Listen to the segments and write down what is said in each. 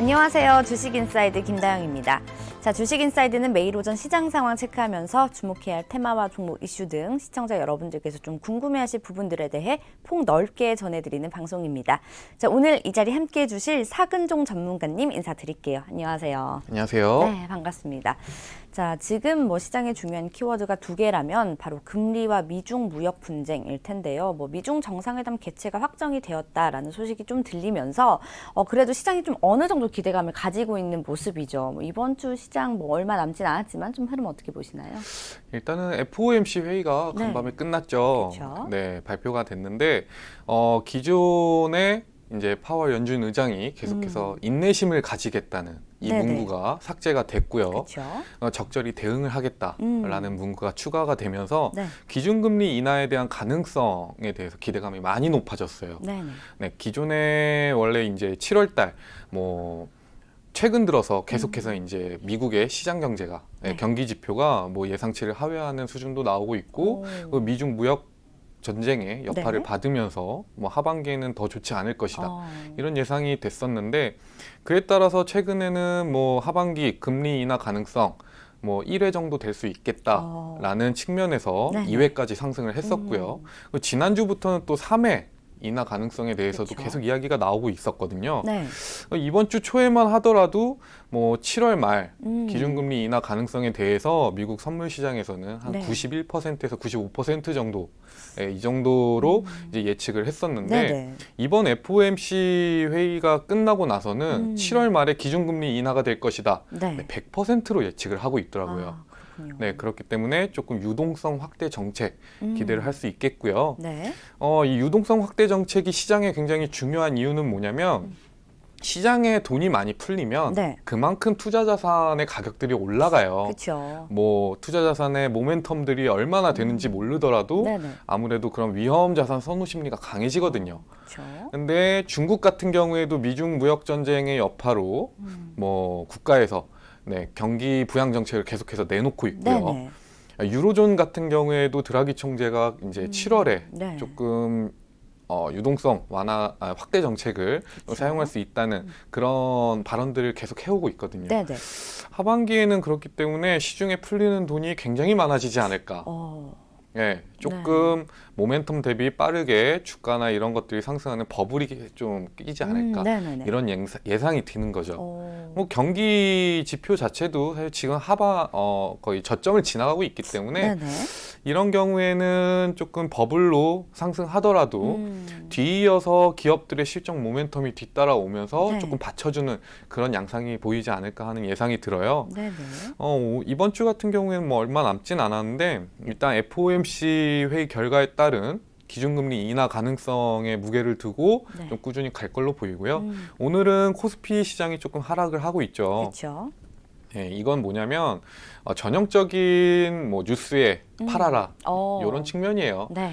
안녕하세요. 주식인사이드 김다영입니다. 자, 주식인사이드는 매일 오전 시장 상황 체크하면서 주목해야 할 테마와 종목 이슈 등 시청자 여러분들께서 좀 궁금해하실 부분들에 대해 폭넓게 전해드리는 방송입니다. 자, 오늘 이 자리 함께해 주실 사근종 전문가님 인사드릴게요. 안녕하세요. 안녕하세요. 네, 반갑습니다. 자, 지금 시장의 중요한 키워드가 두 개라면 바로 금리와 미중 무역 분쟁일 텐데요. 미중 정상회담 개최가 확정이 되었다라는 소식이 좀 들리면서 그래도 시장이 좀 어느 정도 기대감을 가지고 있는 모습이죠. 이번 주 시장 얼마 남진 않았지만 좀 흐름 어떻게 보시나요? 일단은 FOMC 회의가 네. 간밤에 끝났죠. 그렇죠. 네, 발표가 됐는데 기존에 이제 파월 연준 의장이 계속해서 인내심을 가지겠다는 이 네네. 문구가 삭제가 됐고요. 그렇죠. 적절히 대응을 하겠다라는 문구가 추가가 되면서 네. 기준금리 인하에 대한 가능성에 대해서 기대감이 많이 높아졌어요. 네. 네, 기존에 원래 이제 7월 달 최근 들어서 계속해서 이제 미국의 시장 경제가 네. 경기 지표가 예상치를 하회하는 수준도 나오고 있고 미중 무역 전쟁의 여파를 네. 받으면서 하반기에는 더 좋지 않을 것이다. 어. 이런 예상이 됐었는데 그에 따라서 최근에는 하반기 금리 인하 가능성 1회 정도 될 수 있겠다라는 측면에서 네네. 2회까지 상승을 했었고요. 지난주부터는 또 3회 인하 가능성에 대해서도 그쵸. 계속 이야기가 나오고 있었거든요. 네. 이번 주 초에만 하더라도 7월 말 기준금리 인하 가능성에 대해서 미국 선물 시장에서는 한 네. 91%에서 95% 정도 이 정도로 이제 예측을 했었는데 네네. 이번 FOMC 회의가 끝나고 나서는 7월 말에 기준금리 인하가 될 것이다. 네. 100%로 예측을 하고 있더라고요. 아, 그렇군요. 네, 그렇기 때문에 조금 유동성 확대 정책 기대를 할 수 있겠고요. 네. 이 유동성 확대 정책이 시장에 굉장히 중요한 이유는 뭐냐면 시장에 돈이 많이 풀리면 네. 그만큼 투자 자산의 가격들이 올라가요. 그렇죠. 투자 자산의 모멘텀들이 얼마나 되는지 모르더라도 네네. 아무래도 그런 위험 자산 선호 심리가 강해지거든요. 그렇죠. 근데 중국 같은 경우에도 미중 무역 전쟁의 여파로 국가에서 경기 부양 정책을 계속해서 내놓고 있고요. 네네. 유로존 같은 경우에도 드라기 총재가 이제 7월에 네. 조금 유동성 완화 확대 정책을 사용할 수 있다는 그런 발언들을 계속 해오고 있거든요. 네네. 하반기에는 그렇기 때문에 시중에 풀리는 돈이 굉장히 많아지지 않을까. 예, 조금 모멘텀 대비 빠르게 주가나 이런 것들이 상승하는 버블이 좀 끼지 않을까. 네네네. 이런 예상이 드는 거죠. 어. 경기 지표 자체도 사실 지금 거의 저점을 지나가고 있기 때문에 네네. 이런 경우에는 조금 버블로 상승하더라도 뒤이어서 기업들의 실적 모멘텀이 뒤따라오면서 네. 조금 받쳐주는 그런 양상이 보이지 않을까 하는 예상이 들어요. 네네. 이번 주 같은 경우에는 얼마 남진 않았는데 일단 FOMC 회의 결과에 따른 기준금리 인하 가능성에 무게를 두고 네. 좀 꾸준히 갈 걸로 보이고요. 오늘은 코스피 시장이 조금 하락을 하고 있죠. 그렇죠. 예, 이건 뭐냐면 전형적인 뉴스에 팔아라 이런 측면이에요. 네.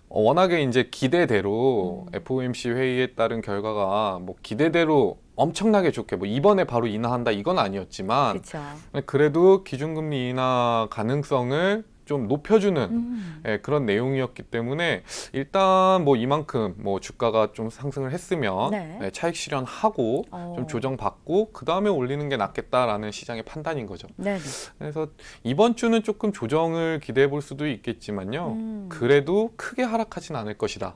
워낙에 이제 기대대로 FOMC 회의에 따른 결과가 기대대로 엄청나게 좋게 이번에 바로 인하한다 이건 아니었지만 그렇죠. 그래도 기준금리 인하 가능성을 좀 높여주는 그런 내용이었기 때문에 일단 이만큼 주가가 좀 상승을 했으면 네. 차익 실현하고 좀 조정받고 그 다음에 올리는 게 낫겠다라는 시장의 판단인 거죠. 네네. 그래서 이번 주는 조금 조정을 기대해 볼 수도 있겠지만요. 그래도 크게 하락하진 않을 것이다.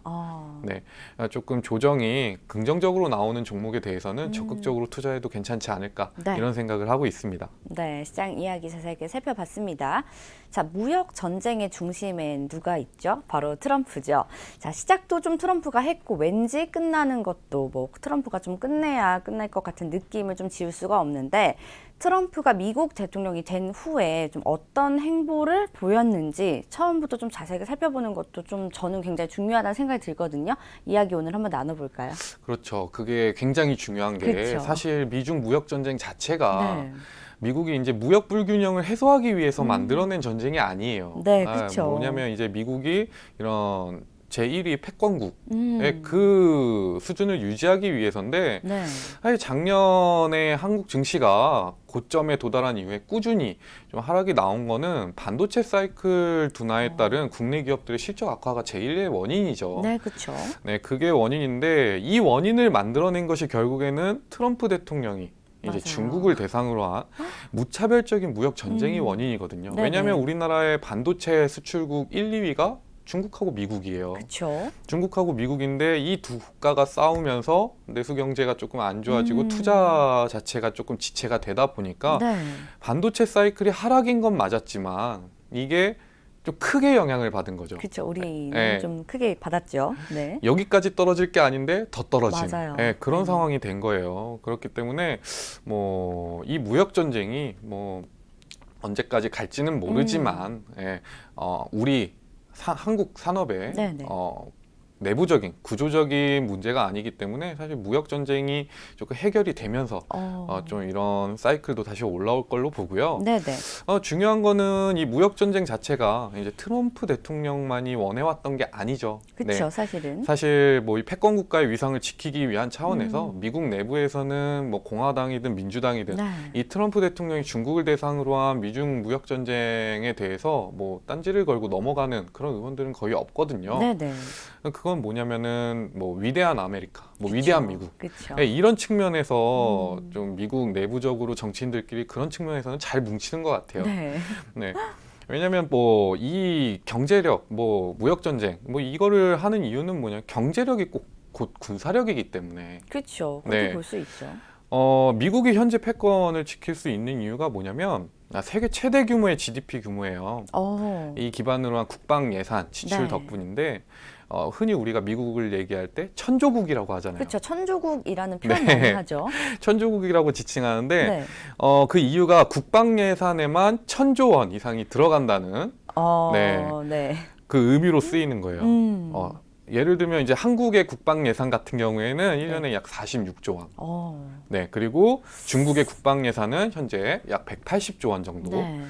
네, 조금 조정이 긍정적으로 나오는 종목에 대해서는 적극적으로 투자해도 괜찮지 않을까 네. 이런 생각을 하고 있습니다. 네, 시장 이야기 자세하게 살펴봤습니다. 자, 무역 전쟁의 중심엔 누가 있죠? 바로 트럼프죠. 자, 시작도 좀 트럼프가 했고 왠지 끝나는 것도 트럼프가 좀 끝내야 끝날 것 같은 느낌을 좀 지울 수가 없는데 트럼프가 미국 대통령이 된 후에 좀 어떤 행보를 보였는지 처음부터 좀 자세하게 살펴보는 것도 좀 저는 굉장히 중요하다는 생각이 들거든요. 이야기 오늘 한번 나눠볼까요? 그렇죠. 그게 굉장히 중요한 게 그렇죠. 사실 미중 무역 전쟁 자체가 네. 미국이 이제 무역 불균형을 해소하기 위해서 만들어낸 전쟁이 아니에요. 네, 그렇죠. 뭐냐면 이제 미국이 이런 제1위 패권국의 그 수준을 유지하기 위해서인데 네. 사실 작년에 한국 증시가 고점에 도달한 이후에 꾸준히 좀 하락이 나온 거는 반도체 사이클 둔화에 따른 국내 기업들의 실적 악화가 제일의 원인이죠. 네, 그렇죠. 네, 그게 원인인데 이 원인을 만들어낸 것이 결국에는 트럼프 대통령이 이제 맞아요. 중국을 대상으로 한 무차별적인 무역 전쟁이 원인이거든요. 네네. 왜냐하면 우리나라의 반도체 수출국 1, 2위가 중국하고 미국이에요. 그렇죠. 중국하고 미국인데 이 두 국가가 싸우면서 내수 경제가 조금 안 좋아지고 투자 자체가 조금 지체가 되다 보니까 네. 반도체 사이클이 하락인 건 맞았지만 이게 좀 크게 영향을 받은 거죠. 그렇죠. 우리는 네. 좀 크게 받았죠. 네. 여기까지 떨어질 게 아닌데 더 떨어진 맞아요. 그런 네. 상황이 된 거예요. 그렇기 때문에 뭐 이 무역 전쟁이 뭐 언제까지 갈지는 모르지만 우리 한국 산업의 네네. 내부적인 구조적인 문제가 아니기 때문에 사실 무역 전쟁이 조금 해결이 되면서 좀 이런 사이클도 다시 올라올 걸로 보고요. 네네. 중요한 거는 이 무역 전쟁 자체가 이제 트럼프 대통령만이 원해왔던 게 아니죠. 그렇죠. 사실은. 사실 뭐 이 패권 국가의 위상을 지키기 위한 차원에서 미국 내부에서는 뭐 공화당이든 민주당이든 네. 이 트럼프 대통령이 중국을 대상으로 한 미중 무역 전쟁에 대해서 뭐 딴지를 걸고 넘어가는 그런 의원들은 거의 없거든요. 네네. 그건 뭐냐면은 뭐 위대한 아메리카, 뭐 위대한 미국. 그렇죠. 이런 측면에서 좀 미국 내부적으로 정치인들끼리 그런 측면에서는 잘 뭉치는 것 같아요. 네. 네. 왜냐하면 뭐 이 경제력, 뭐 무역 전쟁, 뭐 이거를 하는 이유는 뭐냐? 경제력이 곧 군사력이기 때문에. 그렇죠. 그렇게 네. 볼 수 있죠. 미국이 현재 패권을 지킬 수 있는 이유가 뭐냐면 세계 최대 규모의 GDP 규모예요. 이 기반으로 한 국방 예산 지출 네. 덕분인데 흔히 우리가 미국을 얘기할 때 천조국이라고 하잖아요. 그렇죠. 천조국이라는 표현 네. 많이 하죠. 천조국이라고 지칭하는데 네. 그 이유가 국방 예산에만 1,000조 원 이상이 들어간다는 네. 네. 그 의미로 쓰이는 거예요. 예를 들면 이제 한국의 국방 예산 같은 경우에는 1년에 약 46조 원. 네, 그리고 중국의 국방 예산은 현재 약 180조 원 정도. 네.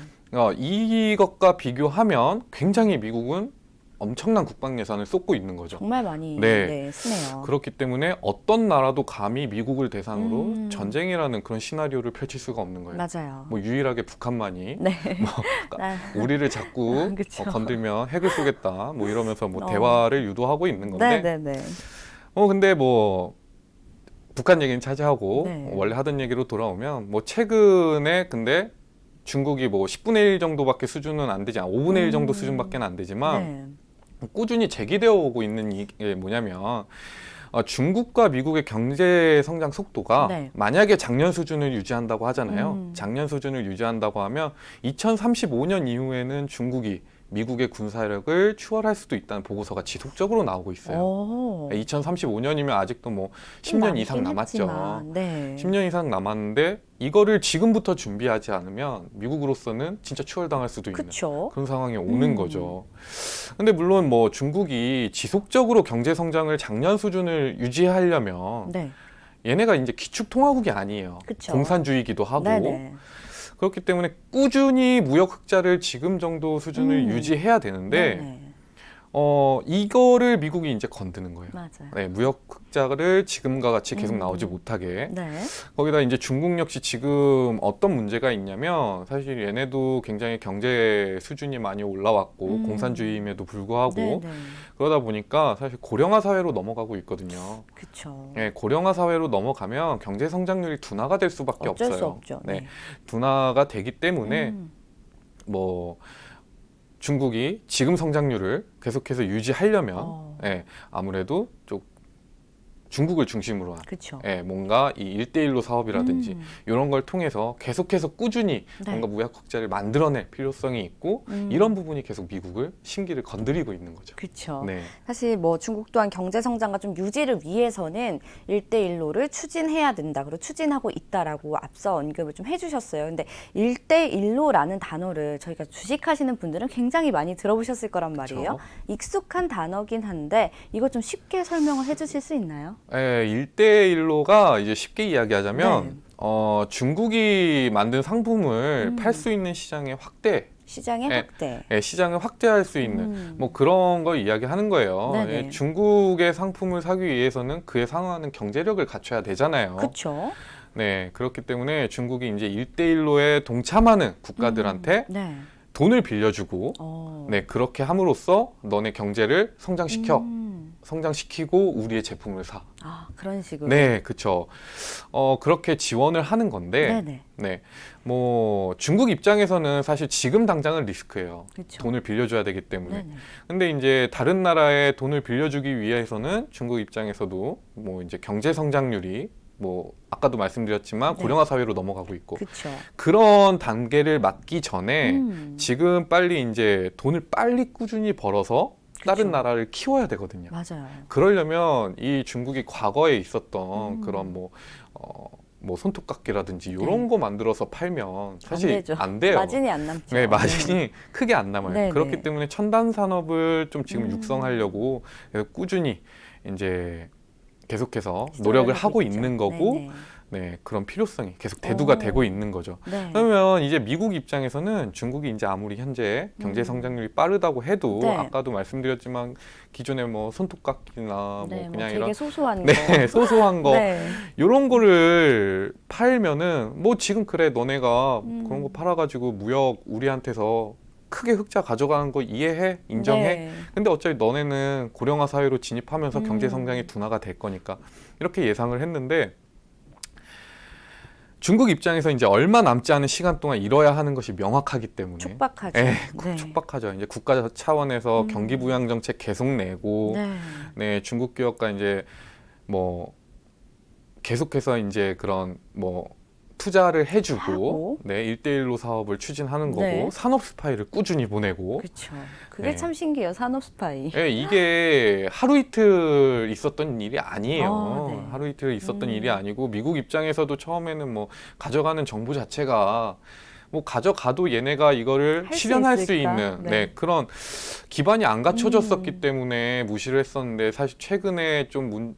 이것과 비교하면 굉장히 미국은 엄청난 국방 예산을 쏟고 있는 거죠. 정말 많이 네. 쓰네요. 그렇기 때문에 어떤 나라도 감히 미국을 대상으로 전쟁이라는 그런 시나리오를 펼칠 수가 없는 거예요. 맞아요. 뭐 유일하게 북한만이 네. 우리를 자꾸 그쵸. 건들면 핵을 쏘겠다 뭐 이러면서 뭐 대화를 유도하고 있는 건데 네네네. 근데 뭐 북한 얘기는 차지하고 네. 원래 하던 얘기로 돌아오면 뭐 최근에 근데 중국이 뭐 10분의 1 정도밖에 수준은 안 되지 5분의 1 정도 수준밖에 안 되지만 네. 꾸준히 제기되어 오고 있는 이게 뭐냐면 중국과 미국의 경제 성장 속도가 네. 만약에 작년 수준을 유지한다고 하잖아요. 작년 수준을 유지한다고 하면 2035년 이후에는 중국이 미국의 군사력을 추월할 수도 있다는 보고서가 지속적으로 나오고 있어요. 2035년이면 아직도 뭐 10년 이상 남았죠. 했지만, 네. 10년 이상 남았는데 이거를 지금부터 준비하지 않으면 미국으로서는 진짜 추월당할 수도 있는 그쵸. 그런 상황이 오는 거죠. 근데 물론 뭐 중국이 지속적으로 경제 성장을 작년 수준을 유지하려면 네. 얘네가 이제 기축통화국이 아니에요. 그쵸. 공산주의이기도 하고 네네. 그렇기 때문에 꾸준히 무역 흑자를 지금 정도 수준을 유지해야 되는데 네네. 이거를 미국이 이제 건드는 거예요. 맞아요. 네, 무역 흑자를 지금과 같이 계속 나오지 못하게. 네. 거기다 이제 중국 역시 지금 어떤 문제가 있냐면 사실 얘네도 굉장히 경제 수준이 많이 올라왔고 공산주의임에도 불구하고 네네. 그러다 보니까 사실 고령화 사회로 넘어가고 있거든요. 그쵸. 네, 고령화 사회로 넘어가면 경제 성장률이 둔화가 될 수밖에 어쩔 없어요. 수 없죠. 네, 둔화가 되기 때문에 뭐 중국이 지금 성장률을 계속해서 유지하려면 아무래도 좀 중국을 중심으로 한 그쵸. 뭔가 이 1대1로 사업이라든지 이런 걸 통해서 계속해서 꾸준히 네. 뭔가 무역 흑자를 만들어낼 필요성이 있고 이런 부분이 계속 미국을 심기를 건드리고 있는 거죠. 그렇죠. 네. 사실 뭐 중국 또한 경제 성장과 좀 유지를 위해서는 1대1로를 추진해야 된다. 그리고 추진하고 있다라고 앞서 언급을 좀 해주셨어요. 근데 1대1로라는 단어를 저희가 주식하시는 분들은 굉장히 많이 들어보셨을 거란 말이에요. 그쵸. 익숙한 단어긴 한데 이거 좀 쉽게 설명을 해주실 수 있나요? 1대1로가 이제 쉽게 이야기하자면 네. 중국이 만든 상품을 팔 수 있는 시장의 확대 시장의 예, 확대. 예, 시장을 확대할 수 있는 뭐 그런 거 이야기하는 거예요. 네네. 예, 중국의 상품을 사기 위해서는 그에 상응하는 경제력을 갖춰야 되잖아요. 그렇죠. 네, 그렇기 때문에 중국이 이제 1대1로에 동참하는 국가들한테 네. 돈을 빌려주고 네, 그렇게 함으로써 너네 경제를 성장시켜. 성장시키고 우리의 제품을 사. 아, 그런 식으로. 네, 그렇죠. 그렇게 지원을 하는 건데, 네네. 네, 뭐 중국 입장에서는 사실 지금 당장은 리스크예요. 그쵸. 돈을 빌려줘야 되기 때문에. 네네. 근데 이제 다른 나라에 돈을 빌려주기 위해서는 중국 입장에서도 뭐 이제 경제 성장률이 뭐 아까도 말씀드렸지만 네. 고령화 사회로 넘어가고 있고 그렇죠. 그런 단계를 맞기 전에 음. 지금 빨리 이제 돈을 빨리 꾸준히 벌어서 다른 그쵸. 나라를 키워야 되거든요. 맞아요. 그러려면 이 중국이 과거에 있었던 그런 뭐 손톱깎이라든지 이런 네. 거 만들어서 팔면 사실 안 되죠. 안 돼요. 마진이 안 남죠. 네, 마진이 크게 안 남아요. 네네. 그렇기 때문에 첨단 산업을 좀 지금 육성하려고 꾸준히 이제 계속해서 노력을 하고 있죠. 있는 거고, 네네. 네, 그런 필요성이 계속 대두가 오. 되고 있는 거죠. 네. 그러면 이제 미국 입장에서는 중국이 이제 아무리 현재 경제 성장률이 빠르다고 해도 네. 아까도 말씀드렸지만 기존에 뭐 손톱깎이나 네, 뭐 그냥 되게 이런 소소한 네, 거. 소소한 거 네. 이런 거를 팔면은 뭐 지금 그래 너네가 그런 거 팔아가지고 무역 우리한테서 크게 흑자 가져가는 거 이해해 인정해. 네. 근데 어차피 너네는 고령화 사회로 진입하면서 경제 성장이 둔화가 될 거니까 이렇게 예상을 했는데 중국 입장에서 이제 얼마 남지 않은 시간 동안 이뤄야 하는 것이 명확하기 때문에 촉박하죠. 예, 네. 촉박하죠. 이제 국가 차원에서 경기 부양 정책 계속 내고 네. 네, 중국 기업과 이제 뭐 계속해서 이제 그런 뭐 투자를 해주고 하고. 네, 1대1로 사업을 추진하는 거고 네. 산업 스파이를 꾸준히 보내고 그렇죠. 그게 네. 참 신기해요. 산업 스파이. 예, 이게 하루 이틀 있었던 일이 아니에요. 아, 네. 하루 이틀 있었던 일이 아니고 미국 입장에서도 처음에는 뭐 가져가는 정보 자체가 뭐 가져가도 얘네가 이거를 할수 실현할 수 있을까? 있는 네. 네, 그런 기반이 안 갖춰졌었기 때문에 무시를 했었는데 사실 최근에 좀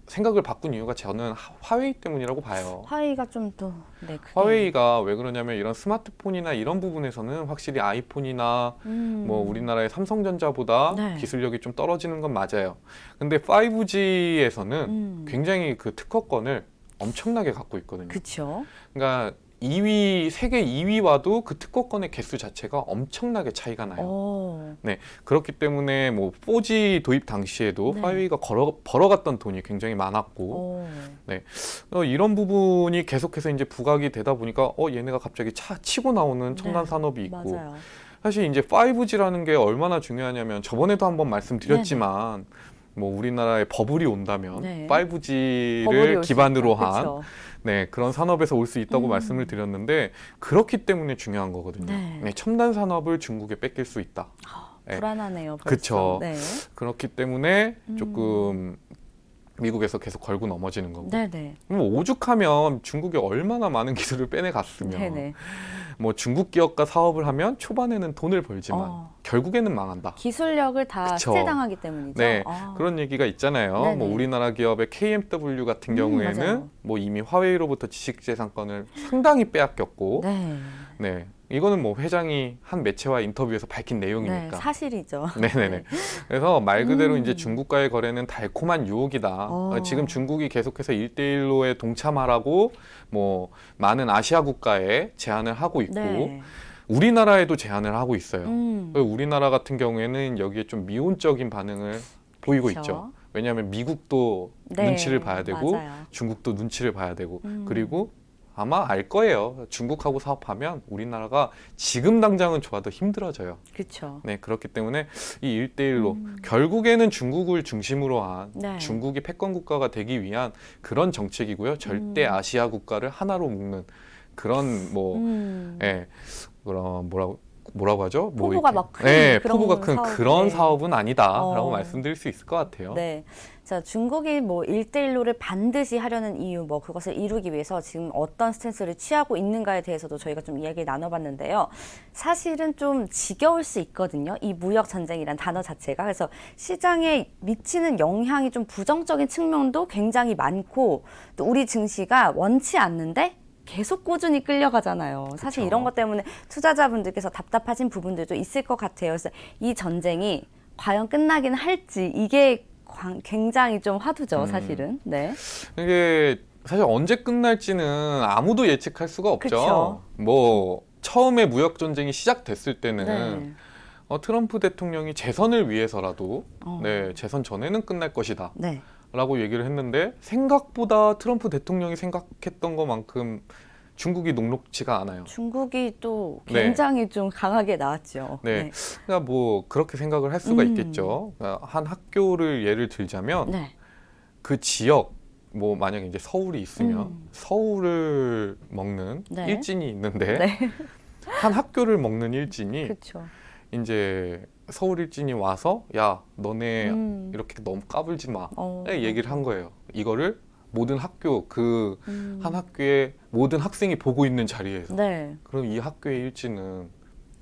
생각을 바꾼 이유가 저는 화웨이 때문이라고 봐요. 화웨이가 좀 더 네, 크게. 화웨이가 왜 그러냐면 이런 스마트폰이나 이런 부분에서는 확실히 아이폰이나 뭐 우리나라의 삼성전자보다 네. 기술력이 좀 떨어지는 건 맞아요. 근데 5G에서는 굉장히 그 특허권을 엄청나게 갖고 있거든요. 그렇죠. 그러니까 2위, 세계 2위와도 그 특허권의 개수 자체가 엄청나게 차이가 나요. 네, 그렇기 때문에 뭐 4G 도입 당시에도 네. 화웨이가 벌어갔던 돈이 굉장히 많았고, 네, 이런 부분이 계속해서 이제 부각이 되다 보니까 얘네가 갑자기 치고 나오는 첨단 네, 산업이 있고, 맞아요. 사실 이제 5G라는 게 얼마나 중요하냐면 저번에도 한번 말씀드렸지만. 뭐 우리나라에 버블이 온다면 네. 5G를 버블이 올 수 기반으로 있다. 한 그쵸. 네, 그런 산업에서 올 수 있다고 말씀을 드렸는데 그렇기 때문에 중요한 거거든요. 네. 네, 첨단 산업을 중국에 뺏길 수 있다. 네. 불안하네요. 벌써. 그쵸. 네. 그렇기 때문에 조금 미국에서 계속 걸고 넘어지는 거고. 네네. 뭐 오죽하면 중국이 얼마나 많은 기술을 빼내갔으면 네네. 뭐 중국 기업과 사업을 하면 초반에는 돈을 벌지만 결국에는 망한다. 기술력을 다 그쵸. 스틸당하기 때문이죠. 네, 그런 얘기가 있잖아요. 네네. 뭐 우리나라 기업의 KMW 같은 경우에는 맞아요. 뭐 이미 화웨이로부터 지식재산권을 상당히 빼앗겼고, 네. 네, 이거는 뭐 회장이 한 매체와 인터뷰에서 밝힌 네, 내용이니까. 사실이죠. 네네네. 그래서 말 그대로 이제 중국과의 거래는 달콤한 유혹이다. 어. 지금 중국이 계속해서 1대1로에 동참하라고 뭐 많은 아시아 국가에 제안을 하고 있고, 네. 우리나라에도 제안을 하고 있어요. 음. 우리나라 같은 경우에는 여기에 좀 미온적인 반응을 보이고 그쵸. 있죠. 왜냐하면 미국도 네, 눈치를 봐야 되고 맞아요. 중국도 눈치를 봐야 되고 그리고 아마 알 거예요. 중국하고 사업하면 우리나라가 지금 당장은 좋아도 힘들어져요. 그렇죠. 네, 그렇기 때문에 이 1대1로 결국에는 중국을 중심으로 한 네. 중국이 패권 국가가 되기 위한 그런 정책이고요. 절대 아시아 국가를 하나로 묶는 그런 뭐 예, 그런 뭐라고 하죠? 뭐 포부가 이렇게. 막 큰 네, 그런 포부가 큰 사업, 그런 네. 사업은 아니다라고 어. 말씀드릴 수 있을 것 같아요. 네. 자, 중국이 뭐 1대1로를 반드시 하려는 이유, 뭐 그것을 이루기 위해서 지금 어떤 스탠스를 취하고 있는가에 대해서도 저희가 좀 이야기를 나눠봤는데요. 사실은 좀 지겨울 수 있거든요. 이 무역 전쟁이란 단어 자체가. 그래서 시장에 미치는 영향이 좀 부정적인 측면도 굉장히 많고 또 우리 증시가 원치 않는데 계속 꾸준히 끌려가잖아요. 사실 그쵸. 이런 것 때문에 투자자분들께서 답답하신 부분들도 있을 것 같아요. 그래서 이 전쟁이 과연 끝나긴 할지 이게 굉장히 좀 화두죠, 사실은. 네. 이게 사실 언제 끝날지는 아무도 예측할 수가 없죠. 그쵸. 뭐 처음에 무역 전쟁이 시작됐을 때는 네. 트럼프 대통령이 재선을 위해서라도 어. 네, 재선 전에는 끝날 것이다. 네. 라고 얘기를 했는데 생각보다 트럼프 대통령이 생각했던 것만큼 중국이 녹록지가 않아요. 중국이 또 네. 굉장히 좀 강하게 나왔죠. 네. 그러니까 뭐 그렇게 생각을 할 수가 있겠죠. 그러니까 한 학교를 예를 들자면 네. 그 지역 뭐 만약에 이제 서울이 있으면 서울을 먹는 네. 일진이 있는데 네. 한 학교를 먹는 일진이 그렇죠. 이제 서울 일진이 와서 야 너네 음. 이렇게 너무 까불지 마 어. 얘기를 한 거예요. 이거를 모든 학교 그 음. 한 학교의 모든 학생이 보고 있는 자리에서 네. 그럼 이 학교의 일진은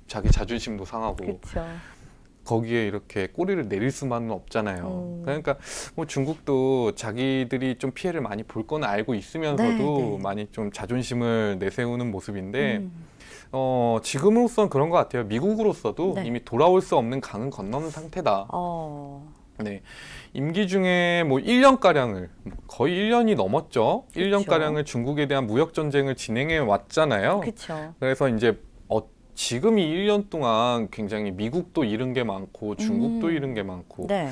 자기 자존심도 상하고 그렇죠. 거기에 이렇게 꼬리를 내릴 수만은 없잖아요. 그러니까 뭐 중국도 자기들이 좀 피해를 많이 볼 거는 알고 있으면서도 네, 네. 많이 좀 자존심을 내세우는 모습인데 지금으로선 그런 것 같아요. 미국으로서도 네. 이미 돌아올 수 없는 강은 건너는 상태다. 네. 임기 중에 뭐 1년가량을 거의 1년이 넘었죠. 1년가량을 중국에 대한 무역 전쟁을 진행해 왔잖아요. 그렇죠. 그래서 이제 지금 이 1년 동안 굉장히 미국도 잃은 게 많고 중국도 잃은 게 많고 네.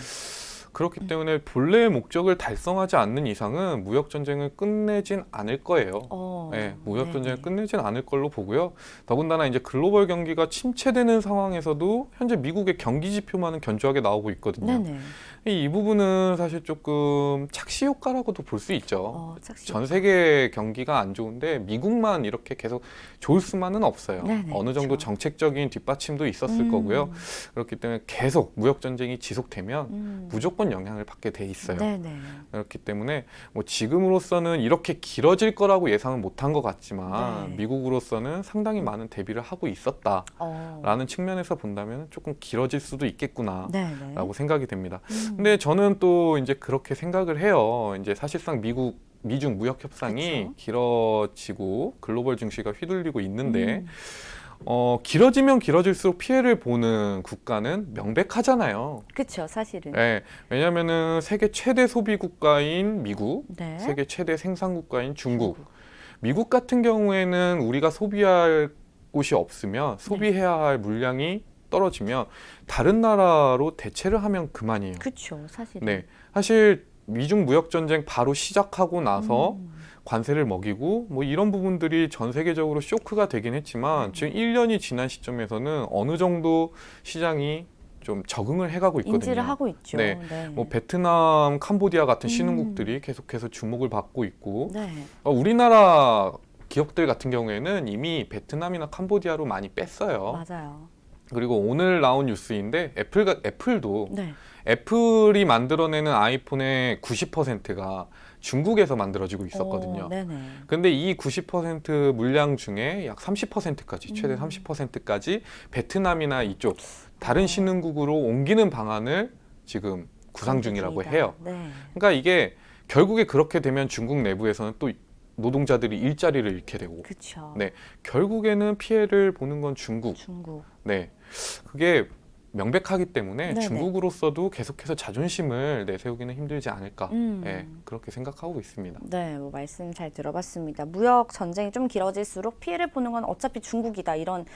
그렇기 때문에 본래의 목적을 달성하지 않는 이상은 무역 전쟁을 끝내진 않을 거예요. 네, 무역 전쟁을 끝내진 않을 걸로 보고요. 더군다나 이제 글로벌 경기가 침체되는 상황에서도 현재 미국의 경기 지표만은 견조하게 나오고 있거든요. 네네. 이 부분은 사실 조금 착시 효과라고도 볼 수 있죠. 착시 전 세계 경기가 안 좋은데 미국만 이렇게 계속 좋을 수만은 없어요. 네네, 어느 정도 그렇죠. 정책적인 뒷받침도 있었을 거고요. 그렇기 때문에 계속 무역 전쟁이 지속되면 무조건 영향을 받게 돼 있어요. 네네. 그렇기 때문에 뭐 지금으로서는 이렇게 길어질 거라고 예상은 못한 것 같지만 네. 미국으로서는 상당히 많은 대비를 하고 있었다라는 측면에서 본다면 조금 길어질 수도 있겠구나라고 네네. 생각이 됩니다. 근데 저는 또 이제 그렇게 생각을 해요. 이제 사실상 미중 무역 협상이 그쵸. 길어지고 글로벌 증시가 휘둘리고 있는데 길어지면 길어질수록 피해를 보는 국가는 명백하잖아요. 그렇죠. 사실은. 네, 왜냐하면은 세계 최대 소비 국가인 미국, 네. 세계 최대 생산 국가인 중국. 미국 같은 경우에는 우리가 소비할 곳이 없으면 소비해야 할 물량이 떨어지면 다른 나라로 대체를 하면 그만이에요. 그렇죠. 사실은. 네, 사실 미중 무역 전쟁 바로 시작하고 나서 관세를 먹이고 뭐 이런 부분들이 전 세계적으로 쇼크가 되긴 했지만 지금 1년이 지난 시점에서는 어느 정도 시장이 좀 적응을 해가고 있거든요. 인지를 하고 있죠. 네, 뭐 베트남, 캄보디아 같은 신흥국들이 계속해서 주목을 받고 있고 네. 우리나라 기업들 같은 경우에는 이미 베트남이나 캄보디아로 많이 뺐어요. 맞아요. 그리고 오늘 나온 뉴스인데 애플도 네. 애플이 만들어내는 아이폰의 90%가 중국에서 만들어지고 있었거든요. 네네. 근데 이 90% 물량 중에 약 30%까지, 최대 30%까지 베트남이나 이쪽 다른 신흥국으로 옮기는 방안을 지금 구상 중이라고 해요. 네. 그러니까 이게 결국에 그렇게 되면 중국 내부에서는 또 노동자들이 일자리를 잃게 되고, 그렇죠. 네, 결국에는 피해를 보는 건 중국. 네, 그게 명백하기 때문에 네네. 중국으로서도 계속해서 자존심을 내세우기는 힘들지 않을까, 네, 그렇게 생각하고 있습니다. 네, 뭐 말씀 잘 들어봤습니다. 무역 전쟁이 좀 길어질수록 피해를 보는 건 어차피 중국이다 이런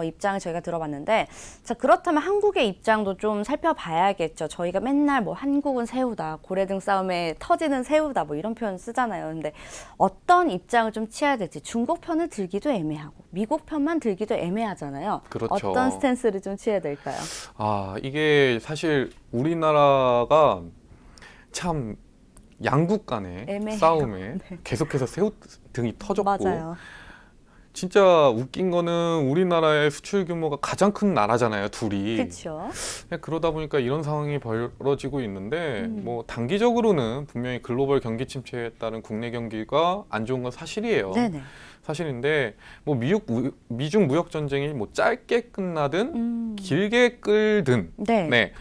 입장을 저희가 들어봤는데, 자 그렇다면 한국의 입장도 좀 살펴봐야겠죠. 저희가 맨날 뭐 한국은 새우다, 고래등 싸움에 터지는 새우다 뭐 이런 표현 쓰잖아요. 근데 어떤 입장을 좀 취해야 될지 중국 편을 들기도 애매하고 미국 편만 들기도 애매하잖아요. 그렇죠. 어떤 스탠스를 좀 취해야 될까요? 이게 사실 우리나라가 참 양국 간의 애매해요. 싸움에 네. 계속해서 새우 등이 터졌고, 맞아요. 진짜 웃긴 거는 우리나라의 수출 규모가 가장 큰 나라잖아요, 둘이. 그렇죠. 그러다 보니까 이런 상황이 벌어지고 있는데 뭐 단기적으로는 분명히 글로벌 경기 침체에 따른 국내 경기가 안 좋은 건 사실이에요. 네네. 사실인데 뭐 미중 무역 전쟁이 뭐 짧게 끝나든 길게 끌든 네. 네.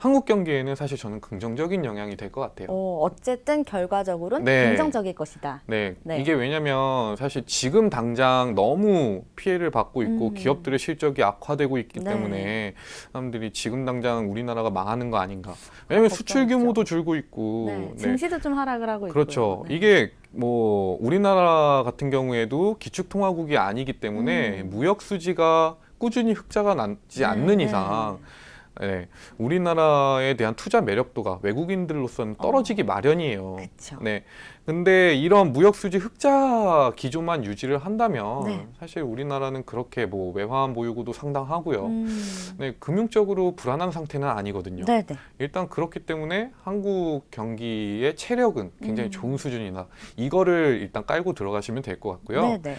한국 경기에는 사실 저는 긍정적인 영향이 될 것 같아요. 어쨌든 결과적으로는 네. 긍정적일 것이다. 네, 네. 이게 왜냐면 사실 지금 당장 너무 피해를 받고 있고 기업들의 실적이 악화되고 있기 네. 때문에 사람들이 지금 당장 우리나라가 망하는 거 아닌가. 왜냐면 수출 걱정이죠. 규모도 줄고 있고. 네. 네. 증시도 좀 하락을 하고 그렇죠. 있고요. 네. 이게 뭐 우리나라 같은 경우에도 기축통화국이 아니기 때문에 무역 수지가 꾸준히 흑자가 나지 않는 네. 이상 네, 우리나라에 대한 투자 매력도가 외국인들로서는 떨어지기 마련이에요. 그쵸. 네, 근데 이런 무역 수지 흑자 기조만 유지를 한다면 네. 사실 우리나라는 그렇게 뭐 외환 보유고도 상당하고요. 네, 금융적으로 불안한 상태는 아니거든요. 네네. 일단 그렇기 때문에 한국 경기의 체력은 굉장히 좋은 수준이다. 이거를 일단 깔고 들어가시면 될 것 같고요. 네네.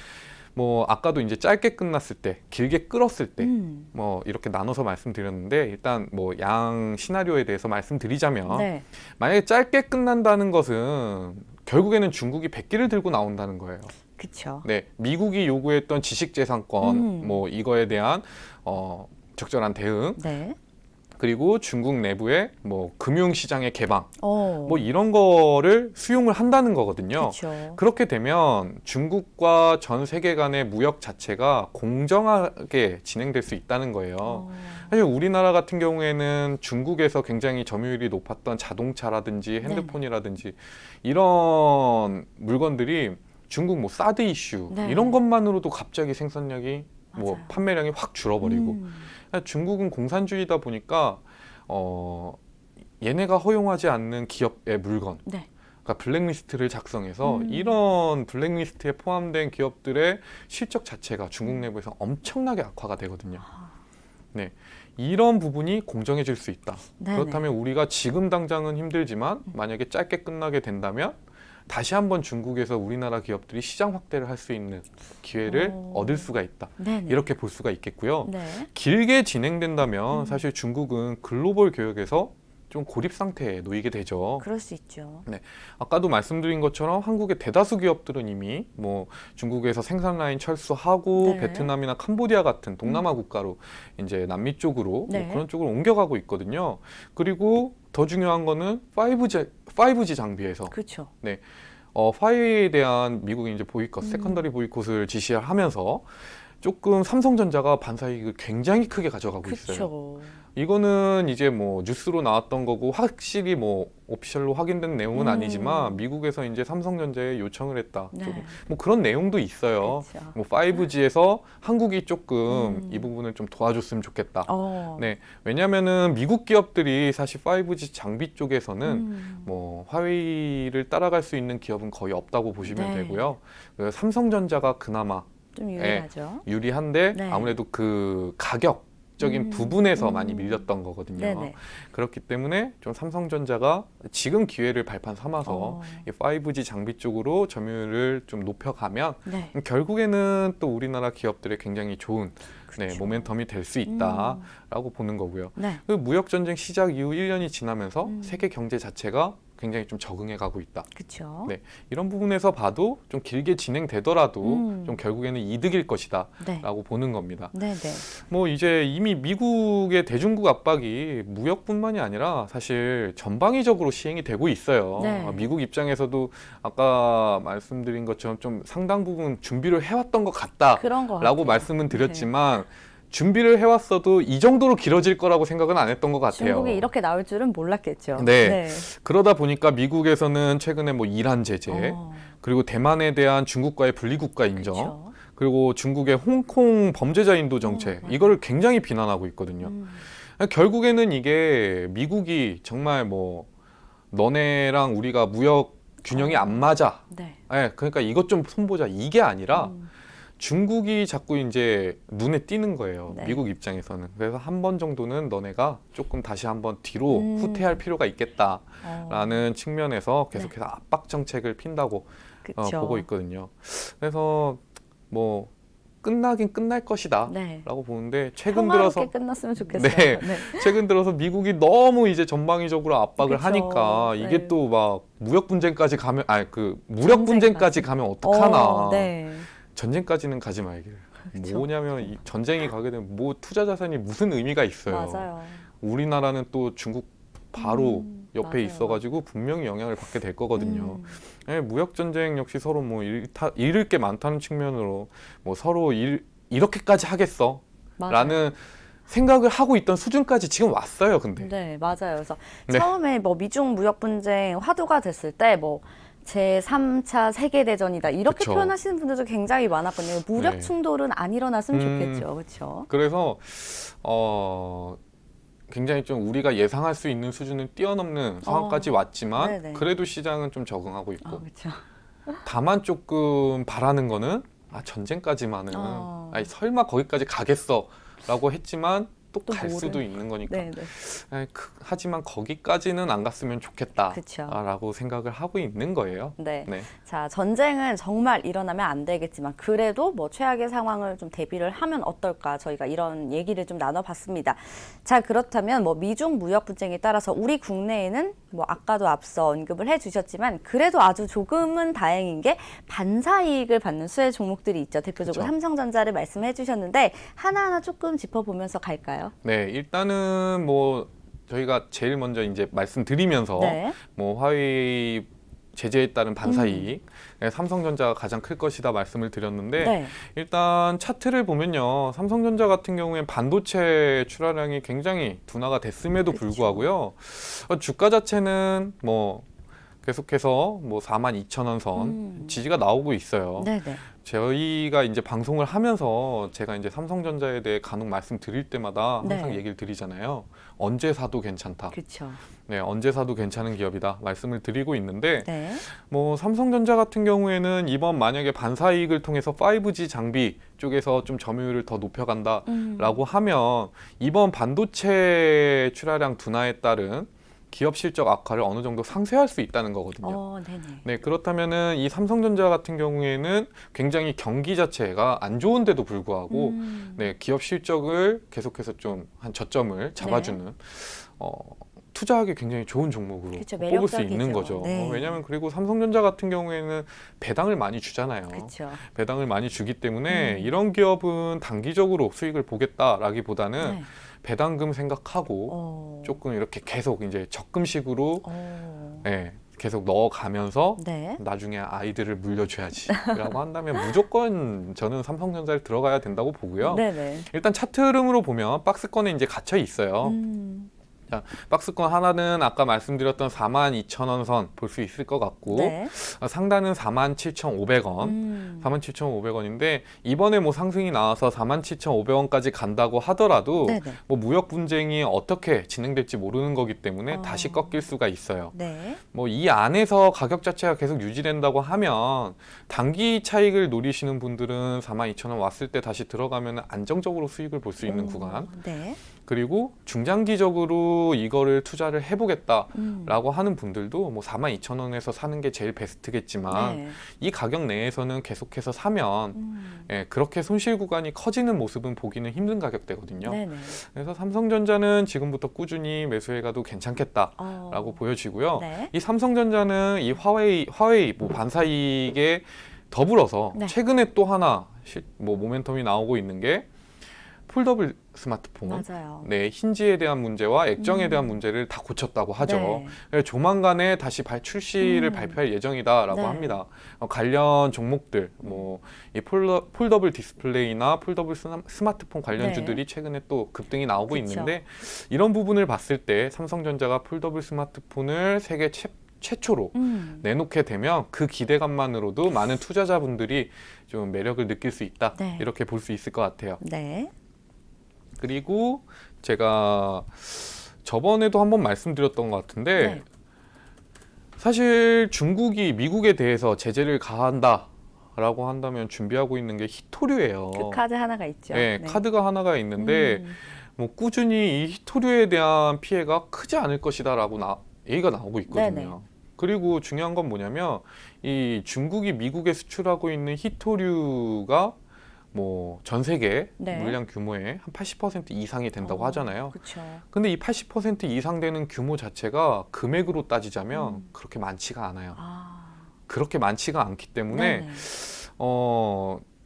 뭐 아까도 이제 짧게 끝났을 때, 길게 끌었을 때, 음. 뭐 이렇게 나눠서 말씀드렸는데 일단 뭐 양 시나리오에 대해서 말씀드리자면 네. 만약에 짧게 끝난다는 것은 결국에는 중국이 백기를 들고 나온다는 거예요. 그쵸. 네, 미국이 요구했던 지식재산권 뭐 이거에 대한 적절한 대응, 네. 그리고 중국 내부의 뭐 금융시장의 개방, 뭐 뭐 이런 거를 수용을 한다는 거거든요. 그쵸. 그렇게 되면 중국과 전 세계 간의 무역 자체가 공정하게 진행될 수 있다는 거예요. 사실 우리나라 같은 경우에는 중국에서 굉장히 점유율이 높았던 자동차라든지 핸드폰이라든지 이런 물건들이 중국 뭐 사드 이슈 네. 이런 것만으로도 갑자기 생산량이 뭐 맞아요. 판매량이 확 줄어버리고 중국은 공산주의다 보니까 얘네가 허용하지 않는 기업의 물건, 네. 그러니까 블랙리스트를 작성해서 이런 블랙리스트에 포함된 기업들의 실적 자체가 중국 내부에서 엄청나게 악화가 되거든요. 네, 이런 부분이 공정해질 수 있다. 네네. 그렇다면 우리가 지금 당장은 힘들지만 만약에 짧게 끝나게 된다면 다시 한번 중국에서 우리나라 기업들이 시장 확대를 할 수 있는 기회를 얻을 수가 있다. 네네. 이렇게 볼 수가 있겠고요. 네. 길게 진행된다면 사실 중국은 글로벌 교역에서 좀 고립 상태에 놓이게 되죠. 그럴 수 있죠. 아까도 말씀드린 것처럼 한국의 대다수 기업들은 이미 뭐 중국에서 생산 라인 철수하고 네. 베트남이나 캄보디아 같은 동남아 국가로 이제 남미 쪽으로 네. 뭐 그런 쪽으로 옮겨가고 있거든요. 그리고 더 중요한 거는 5G 장비에서 그렇죠. 5G에 대한 미국이 이제 보이콧, 세컨더리 보이콧을 지시하면서 조금 삼성전자가 반사이익을 굉장히 크게 가져가고 있어요. 그렇죠. 이거는 이제 뭐 뉴스로 나왔던 거고 확실히 뭐 오피셜로 확인된 내용은 아니지만 미국에서 이제 삼성전자에 요청을 했다. 네. 조금 뭐 그런 내용도 있어요. 그렇죠. 뭐 5G에서 한국이 조금 이 부분을 좀 도와줬으면 좋겠다. 네, 왜냐면은 미국 기업들이 사실 5G 장비 쪽에서는 뭐 화웨이를 따라갈 수 있는 기업은 거의 없다고 보시면 네. 되고요. 삼성전자가 그나마 좀 유리하죠. 유리한데 네. 아무래도 그 가격적인 부분에서 많이 밀렸던 거거든요. 네네. 그렇기 때문에 좀 삼성전자가 지금 기회를 발판 삼아서 이 5G 장비 쪽으로 점유율을 좀 높여가면 네. 결국에는 또 우리나라 기업들의 굉장히 좋은 그렇죠. 모멘텀이 될 수 있다라고 보는 거고요. 네. 그 무역 전쟁 시작 이후 1년이 지나면서 세계 경제 자체가 굉장히 좀 적응해 가고 있다. 그렇죠. 네, 이런 부분에서 봐도 좀 길게 진행되더라도 좀 결국에는 이득일 네. 것이다라고 보는 겁니다. 네네. 뭐 이제 이미 미국의 대중국 압박이 무역뿐만이 아니라 사실 전방위적으로 시행이 되고 있어요. 네. 미국 입장에서도 아까 말씀드린 것처럼 좀 상당 부분 준비를 해왔던 것 그런 거 같다라고 같아요. 말씀은 드렸지만 준비를 해왔어도 이 정도로 길어질 거라고 생각은 안 했던 것 같아요. 중국이 이렇게 나올 줄은 몰랐겠죠. 네. 그러다 보니까 미국에서는 최근에 뭐 이란 제재, 그리고 대만에 대한 중국과의 분리국가 인정, 그렇죠. 그리고 중국의 홍콩 범죄자 인도 정책, 이거를 굉장히 비난하고 있거든요. 결국에는 이게 미국이 정말 뭐 너네랑 우리가 무역 균형이 안 맞아. 네. 네, 그러니까 이것 좀 손보자. 이게 아니라 중국이 자꾸 이제 눈에 띄는 거예요. 네. 미국 입장에서는. 그래서 한 번 정도는 너네가 조금 다시 한번 뒤로 후퇴할 필요가 있겠다라는 측면에서 계속해서 압박 정책을 핀다고 그쵸. 보고 있거든요. 그래서 뭐 끝나긴 끝날 것이다 네. 라고 보는데 최근 평화롭게 들어서 끝났으면 좋겠어요. 네. 최근 들어서 미국이 너무 이제 전방위적으로 압박을 그쵸. 하니까 이게 네. 또 막 무역 분쟁까지 가면 무력 분쟁까지 가면 어떡하나. 네. 전쟁까지는 가지 말기를. 그쵸. 뭐냐면 이 전쟁이 가게 되면 뭐 투자 자산이 무슨 의미가 있어요. 맞아요. 우리나라는 또 중국 바로 옆에 맞아요. 있어가지고 분명히 영향을 받게 될 거거든요. 음. 예, 무역 전쟁 역시 서로 뭐 잃을 게 많다는 측면으로 뭐 서로 이렇게까지 하겠어 맞아요. 라는 생각을 하고 있던 수준까지 지금 왔어요. 근데 네, 맞아요. 그래서 네. 처음에 뭐 미중 무역 분쟁 화두가 됐을 때 뭐 제3차 세계대전이다 이렇게 그쵸. 표현하시는 분들도 굉장히 많았거든요. 무력 네. 충돌은 안 일어났으면 좋겠죠. 그렇죠? 그래서 굉장히 좀 우리가 예상할 수 있는 수준을 뛰어넘는 상황까지 왔지만 네네. 그래도 시장은 좀 적응하고 있고 그렇죠. 다만 조금 바라는 거는 전쟁까지만은 아니, 설마 거기까지 가겠어라고 했지만 또 갈 수도 있는 거니까. 네, 네. 하지만 거기까지는 안 갔으면 좋겠다라고 그쵸. 생각을 하고 있는 거예요. 네. 네. 자, 전쟁은 정말 일어나면 안 되겠지만 그래도 뭐 최악의 상황을 좀 대비를 하면 어떨까 저희가 이런 얘기를 좀 나눠봤습니다. 자, 그렇다면 뭐 미중 무역 분쟁에 따라서 우리 국내에는 뭐 아까도 앞서 언급을 해주셨지만 그래도 아주 조금은 다행인 게 반사이익을 받는 수혜 종목들이 있죠. 대표적으로 그쵸. 삼성전자를 말씀해 주셨는데 하나하나 조금 짚어보면서 갈까요? 네, 일단은 뭐 저희가 제일 먼저 이제 말씀드리면서 네. 뭐 화웨이 제재에 따른 반사이익, 삼성전자가 가장 클 것이다 말씀을 드렸는데 네. 일단 차트를 보면요, 삼성전자 같은 경우엔 반도체 출하량이 굉장히 둔화가 됐음에도 그쵸. 불구하고요, 주가 자체는 뭐 계속해서 뭐 42,000원 선 지지가 나오고 있어요. 네네. 저희가 이제 방송을 하면서 제가 이제 삼성전자에 대해 간혹 말씀드릴 때마다 항상 네. 얘기를 드리잖아요. 언제 사도 괜찮다. 그렇죠. 네, 언제 사도 괜찮은 기업이다 말씀을 드리고 있는데 네. 뭐 삼성전자 같은 경우에는 이번 만약에 반사이익을 통해서 5G 장비 쪽에서 좀 점유율을 더 높여간다라고 하면 이번 반도체 출하량 둔화에 따른 기업 실적 악화를 어느 정도 상쇄할 수 있다는 거거든요. 네네. 네, 그렇다면은 이 삼성전자 같은 경우에는 굉장히 경기 자체가 안 좋은데도 불구하고 네, 기업 실적을 계속해서 좀 한 저점을 잡아주는 투자하기 굉장히 좋은 종목으로 그쵸, 뽑을 수 매력적이죠. 있는 거죠. 네. 왜냐하면 그리고 삼성전자 같은 경우에는 배당을 많이 주잖아요. 그렇죠. 배당을 많이 주기 때문에 이런 기업은 단기적으로 수익을 보겠다라기보다는 네. 배당금 생각하고 조금 이렇게 계속 이제 적금식으로 네, 계속 넣어가면서 네. 나중에 아이들을 물려줘야지라고 한다면 무조건 저는 삼성전자를 들어가야 된다고 보고요. 네네. 일단 차트 흐름으로 보면 박스권에 이제 갇혀 있어요. 자, 박스권 하나는 아까 말씀드렸던 42,000원 선 볼 수 있을 것 같고 네. 상단은 47,500원 47,500원인데 이번에 뭐 상승이 나와서 47,500원까지 간다고 하더라도 네네. 뭐 무역 분쟁이 어떻게 진행될지 모르는 거기 때문에 다시 꺾일 수가 있어요. 네. 뭐 이 안에서 가격 자체가 계속 유지된다고 하면 단기 차익을 노리시는 분들은 42,000원 왔을 때 다시 들어가면 안정적으로 수익을 볼 수 있는 구간, 네. 그리고 중장기적으로 이거를 투자를 해보겠다라고 하는 분들도 뭐 42,000원에서 사는 게 제일 베스트겠지만 네. 이 가격 내에서는 계속해서 사면 그렇게 손실 구간이 커지는 모습은 보기는 힘든 가격대거든요. 네네. 그래서 삼성전자는 지금부터 꾸준히 매수해가도 괜찮겠다라고 보여지고요. 네. 이 삼성전자는 이 화웨이 뭐 반사이익에 더불어서 네. 최근에 또 하나 뭐 모멘텀이 나오고 있는 게 폴더블 스마트폰, 맞아요. 네, 힌지에 대한 문제와 액정에 대한 문제를 다 고쳤다고 하죠. 네. 그래서 조만간에 다시 출시를 발표할 예정이다라고 네. 합니다. 관련 종목들, 뭐 이 폴더블 디스플레이나 폴더블 스마트폰 관련주들이 최근에 또 급등이 나오고 그쵸. 있는데 이런 부분을 봤을 때 삼성전자가 폴더블 스마트폰을 세계 최초로 내놓게 되면 그 기대감만으로도 많은 투자자분들이 좀 매력을 느낄 수 있다. 네. 이렇게 볼 수 있을 것 같아요. 네. 그리고 제가 저번에도 한번 말씀드렸던 것 같은데 네. 사실 중국이 미국에 대해서 제재를 가한다라고 한다면 준비하고 있는 게 히토류예요. 그 카드 하나가 있죠. 네, 카드가 하나가 있는데 뭐 꾸준히 이 히토류에 대한 피해가 크지 않을 것이다라고 얘기가 나오고 있거든요. 네네. 그리고 중요한 건 뭐냐면 이 중국이 미국에 수출하고 있는 히토류가 뭐 전 세계 네. 물량 규모의 한 80% 이상이 된다고 하잖아요. 그렇죠. 근데 이 80% 이상 되는 규모 자체가 금액으로 따지자면 그렇게 많지가 않아요. 그렇게 많지가 않기 때문에 네네.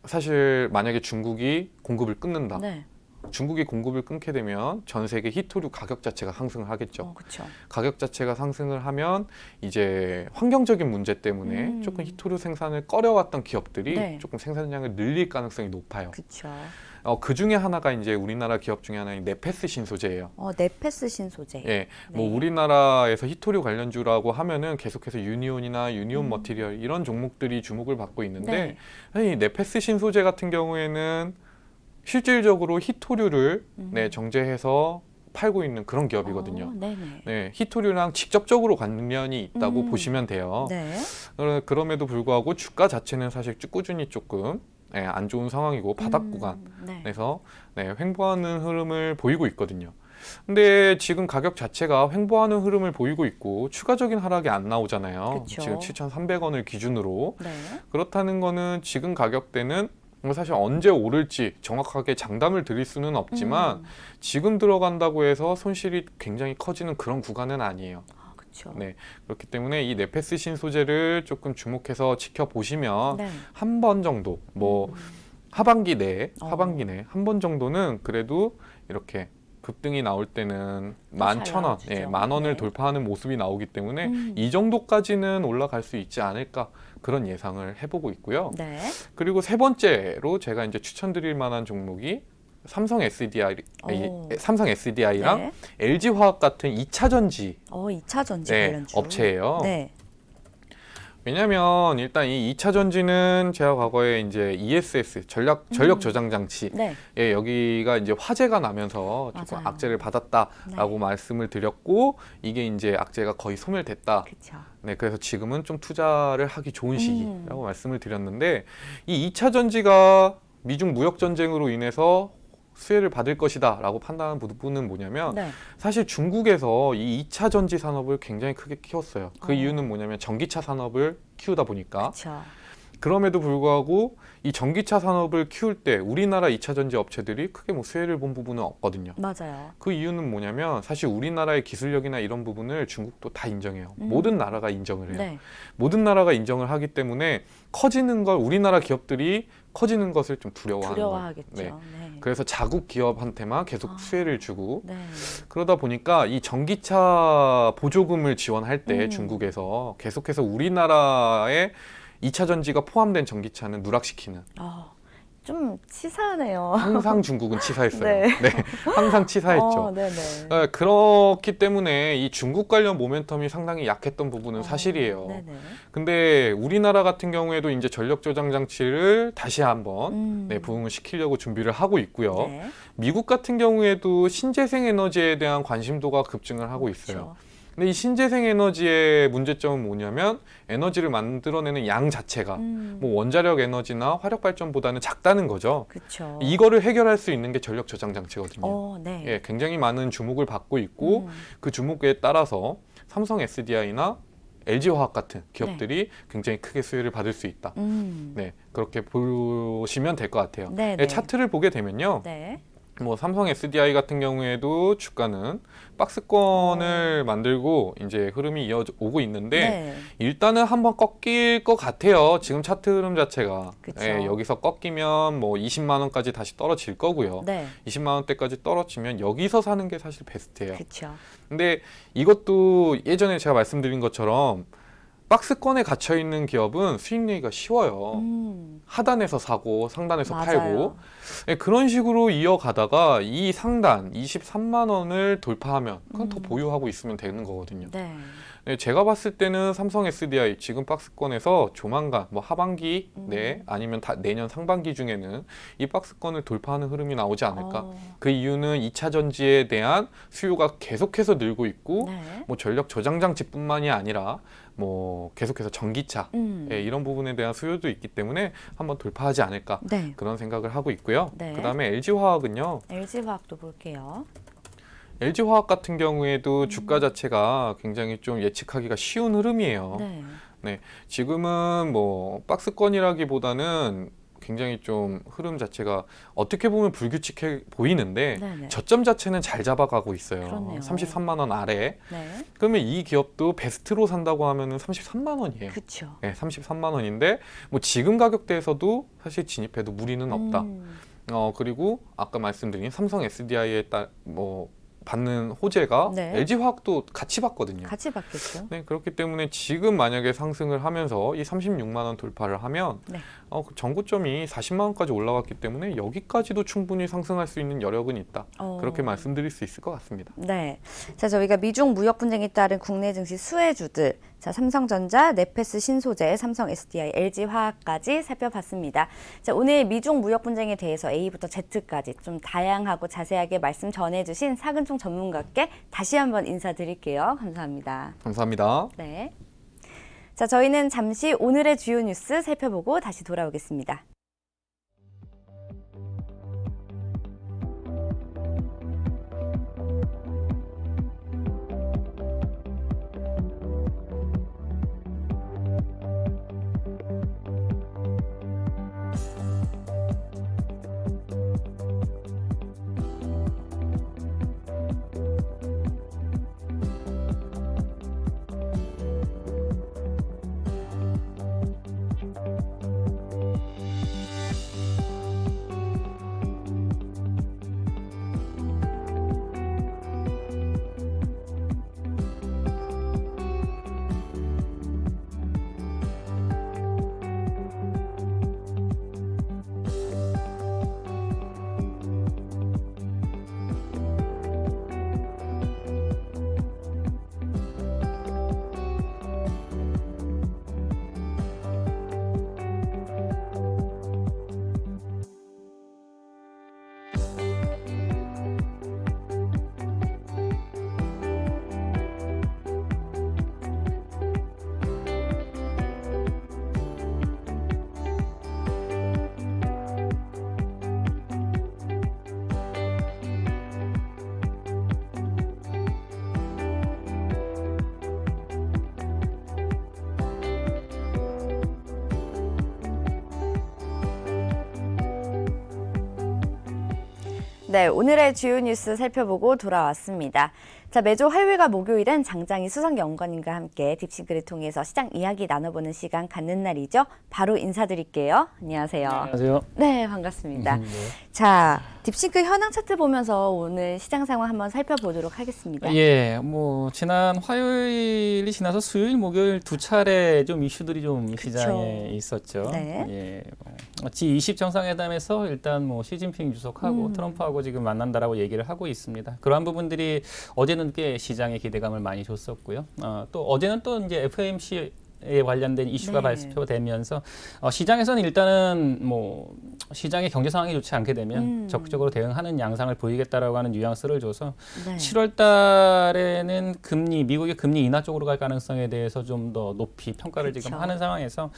사실 만약에 중국이 공급을 끊는다. 네. 중국이 공급을 끊게 되면 전 세계 히토류 가격 자체가 상승을 하겠죠. 그렇죠. 가격 자체가 상승을 하면 이제 환경적인 문제 때문에 조금 히토류 생산을 꺼려왔던 기업들이 네. 조금 생산량을 늘릴 가능성이 높아요. 그렇죠. 그 중에 하나가 이제 우리나라 기업 중에 하나인 네페스 신소재예요. 네페스 신소재. 예, 뭐 네. 우리나라에서 히토류 관련주라고 하면은 계속해서 유니온이나 유니온 머티리얼 이런 종목들이 주목을 받고 있는데 이 네페스 신소재 같은 경우에는 실질적으로 히토류를 정제해서 팔고 있는 그런 기업이거든요. 네네. 네, 히토류랑 직접적으로 관련이 있다고 보시면 돼요. 네. 그럼에도 불구하고 주가 자체는 사실 꾸준히 조금 안 좋은 상황이고 바닥 구간에서 횡보하는 흐름을 보이고 있거든요. 근데 지금 가격 자체가 횡보하는 흐름을 보이고 있고 추가적인 하락이 안 나오잖아요. 그쵸. 지금 7,300원을 기준으로. 네. 그렇다는 거는 지금 가격대는 사실 언제 오를지 정확하게 장담을 드릴 수는 없지만 지금 들어간다고 해서 손실이 굉장히 커지는 그런 구간은 아니에요. 그렇죠. 네, 그렇기 때문에 이 네페스 신소재를 조금 주목해서 지켜보시면 네. 한 번 정도 뭐 하반기 내에 한 번 정도는 그래도 이렇게 급등이 나올 때는 11,000원, 나와주죠. 10,000원을 네. 돌파하는 모습이 나오기 때문에 이 정도까지는 올라갈 수 있지 않을까 그런 예상을 해보고 있고요. 네. 그리고 세 번째로 제가 이제 추천드릴 만한 종목이 삼성 SDI랑 네. LG화학 같은 2차 전지 2차 전지 네, 관련주. 업체예요. 네. 왜냐하면 일단 이 2차 전지는 제가 과거에 이제 ESS 전력 저장 장치 네. 여기가 이제 화재가 나면서 조금 맞아요. 악재를 받았다라고 말씀을 드렸고 이게 이제 악재가 거의 소멸됐다. 그렇죠. 네, 그래서 지금은 좀 투자를 하기 좋은 시기라고 말씀을 드렸는데 이 2차 전지가 미중 무역 전쟁으로 인해서 수혜를 받을 것이다 라고 판단한 부분은 뭐냐면 네. 사실 중국에서 이 2차 전지 산업을 굉장히 크게 키웠어요. 그 이유는 뭐냐면 전기차 산업을 키우다 보니까 그렇죠. 그럼에도 불구하고 이 전기차 산업을 키울 때 우리나라 2차 전지 업체들이 크게 뭐 수혜를 본 부분은 없거든요. 맞아요. 그 이유는 뭐냐면 사실 우리나라의 기술력이나 이런 부분을 중국도 다 인정해요. 모든 나라가 인정을 해요. 네. 모든 나라가 인정을 하기 때문에 커지는 걸 우리나라 기업들이 커지는 것을 좀 두려워하는 거예요. 두려워하겠죠. 네. 네. 그래서 자국 기업한테만 계속 수혜를 주고 네. 그러다 보니까 이 전기차 보조금을 지원할 때 중국에서 계속해서 우리나라의 2차 전지가 포함된 전기차는 누락시키는 좀 치사하네요. 항상 중국은 치사했어요. 네. 네, 항상 치사했죠. 네네. 그렇기 때문에 이 중국 관련 모멘텀이 상당히 약했던 부분은 사실이에요. 네네. 근데 우리나라 같은 경우에도 이제 전력 저장 장치를 다시 한번 부흥을 시키려고 준비를 하고 있고요. 네. 미국 같은 경우에도 신재생 에너지에 대한 관심도가 급증을 하고 있어요. 그렇죠. 근데 이 신재생 에너지의 문제점은 뭐냐면 에너지를 만들어내는 양 자체가 뭐 원자력 에너지나 화력 발전보다는 작다는 거죠. 그렇죠. 이거를 해결할 수 있는 게 전력 저장 장치거든요. 네. 예, 굉장히 많은 주목을 받고 있고 그 주목에 따라서 삼성 SDI나 LG화학 같은 기업들이 굉장히 크게 수혜를 받을 수 있다. 네, 그렇게 보시면 될 것 같아요. 네, 예, 차트를 보게 되면요. 네. 뭐 삼성 SDI 같은 경우에도 주가는 박스권을 만들고 이제 흐름이 이어오고 있는데 네. 일단은 한번 꺾일 것 같아요. 지금 차트 흐름 자체가 그쵸. 예, 여기서 꺾이면 뭐 20만 원까지 다시 떨어질 거고요. 네. 20만 원대까지 떨어지면 여기서 사는 게 사실 베스트예요. 그렇죠. 근데 이것도 예전에 제가 말씀드린 것처럼 박스권에 갇혀 있는 기업은 수익 내기가 쉬워요. 하단에서 사고 상단에서 맞아요. 팔고 예, 그런 식으로 이어가다가 이 상단 23만 원을 돌파하면 그건 더 보유하고 있으면 되는 거거든요. 네. 네, 제가 봤을 때는 삼성 SDI 지금 박스권에서 조만간 뭐 하반기 내 아니면 내년 상반기 중에는 이 박스권을 돌파하는 흐름이 나오지 않을까. 그 이유는 2차 전지에 대한 수요가 계속해서 늘고 있고 네. 뭐 전력 저장 장치뿐만이 아니라 뭐 계속해서 전기차 예, 이런 부분에 대한 수요도 있기 때문에 한번 돌파하지 않을까 네. 그런 생각을 하고 있고요. 네. 그다음에 LG화학은요. LG화학도 볼게요. LG화학 같은 경우에도 주가 자체가 굉장히 좀 예측하기가 쉬운 흐름이에요. 네. 네, 지금은 뭐 박스권이라기보다는 굉장히 좀 흐름 자체가 어떻게 보면 불규칙해 보이는데 네네. 저점 자체는 잘 잡아가고 있어요. 그렇네요. 33만 원 아래. 네. 그러면 이 기업도 베스트로 산다고 하면은 33만 원이에요. 그렇죠. 네, 33만 원인데 뭐 지금 가격대에서도 사실 진입해도 무리는 없다. 그리고 아까 말씀드린 삼성 SDI에 받는 호재가 네. LG화학도 같이 받거든요. 같이 받겠죠. 네, 그렇기 때문에 지금 만약에 상승을 하면서 이 36만 원 돌파를 하면 네. 그 전고점이 40만 원까지 올라갔기 때문에 여기까지도 충분히 상승할 수 있는 여력은 있다. 그렇게 말씀드릴 수 있을 것 같습니다. 네. 자, 저희가 미중 무역 분쟁에 따른 국내 증시 수혜주들, 자, 삼성전자, 네페스 신소재, 삼성 SDI, LG화학까지 살펴봤습니다. 자, 오늘 미중 무역 분쟁에 대해서 A부터 Z까지 좀 다양하고 자세하게 말씀 전해주신 사근총 전문가께 다시 한번 인사드릴게요. 감사합니다. 감사합니다. 네. 자, 저희는 잠시 오늘의 주요 뉴스 살펴보고 다시 돌아오겠습니다. 네, 오늘의 주요 뉴스 살펴보고 돌아왔습니다. 자, 매주 화요일과 목요일은 장장희 수석연구원님과 함께 딥싱크를 통해서 시장 이야기 나눠보는 시간 갖는 날이죠. 바로 인사드릴게요. 안녕하세요. 안녕하세요. 네, 반갑습니다. 네. 자, 딥싱크 현황 차트 보면서 오늘 시장 상황 한번 살펴보도록 하겠습니다. 예, 지난 화요일이 지나서 수요일, 목요일 두 차례 좀 이슈들이 좀 시장에 있었죠. 네. 예, G20 정상회담에서 일단 시진핑 주석하고 트럼프하고 지금 만난다라고 얘기를 하고 있습니다. 그러한 부분들이 어제는 꽤 시장에 기대감을 많이 줬었고요. 또 어제는 또 이제 FOMC 에 관련된 이슈가 발표되면서 시장에서는 일단은 시장의 경제 상황이 좋지 않게 되면 적극적으로 대응하는 양상을 보이겠다라고 하는 뉘앙스를 줘서 7월 달에는 미국의 금리 인하 쪽으로 갈 가능성에 대해서 좀 더 높이 평가를 지금 하는 상황에서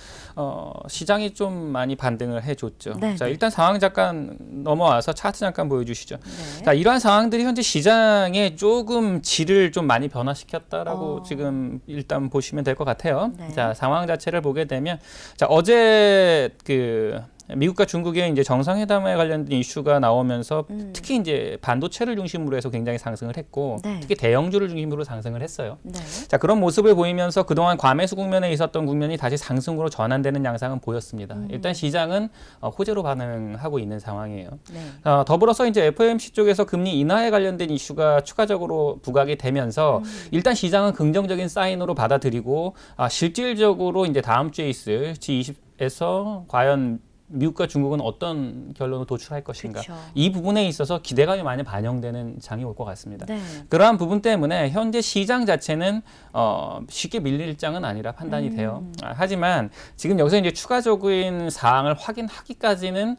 시장이 좀 많이 반등을 해줬죠. 자, 일단 상황 잠깐 넘어와서 차트 잠깐 보여주시죠. 자, 이러한 상황들이 현재 시장에 조금 질을 좀 많이 변화시켰다라고 지금 일단 보시면 될 것 같아요. 자, 상황 자체를 보게 되면, 자, 어제 미국과 중국의 이제 정상회담에 관련된 이슈가 나오면서 특히 이제 반도체를 중심으로 해서 굉장히 상승을 했고, 특히 대형주를 중심으로 상승을 했어요. 자, 그런 모습을 보이면서 그동안 과매수 국면에 있었던 국면이 다시 상승으로 전환되는 양상은 보였습니다. 일단 시장은 호재로 반응하고 있는 상황이에요. 더불어서 이제 FOMC 쪽에서 금리 인하에 관련된 이슈가 추가적으로 부각이 되면서 일단 시장은 긍정적인 사인으로 받아들이고, 실질적으로 이제 다음 주에 있을 G20에서 과연 미국과 중국은 어떤 결론을 도출할 것인가. 이 부분에 있어서 기대감이 많이 반영되는 장이 올 것 같습니다. 그러한 부분 때문에 현재 시장 자체는 쉽게 밀릴 장은 아니라 판단이 돼요. 하지만 지금 여기서 이제 추가적인 사항을 확인하기까지는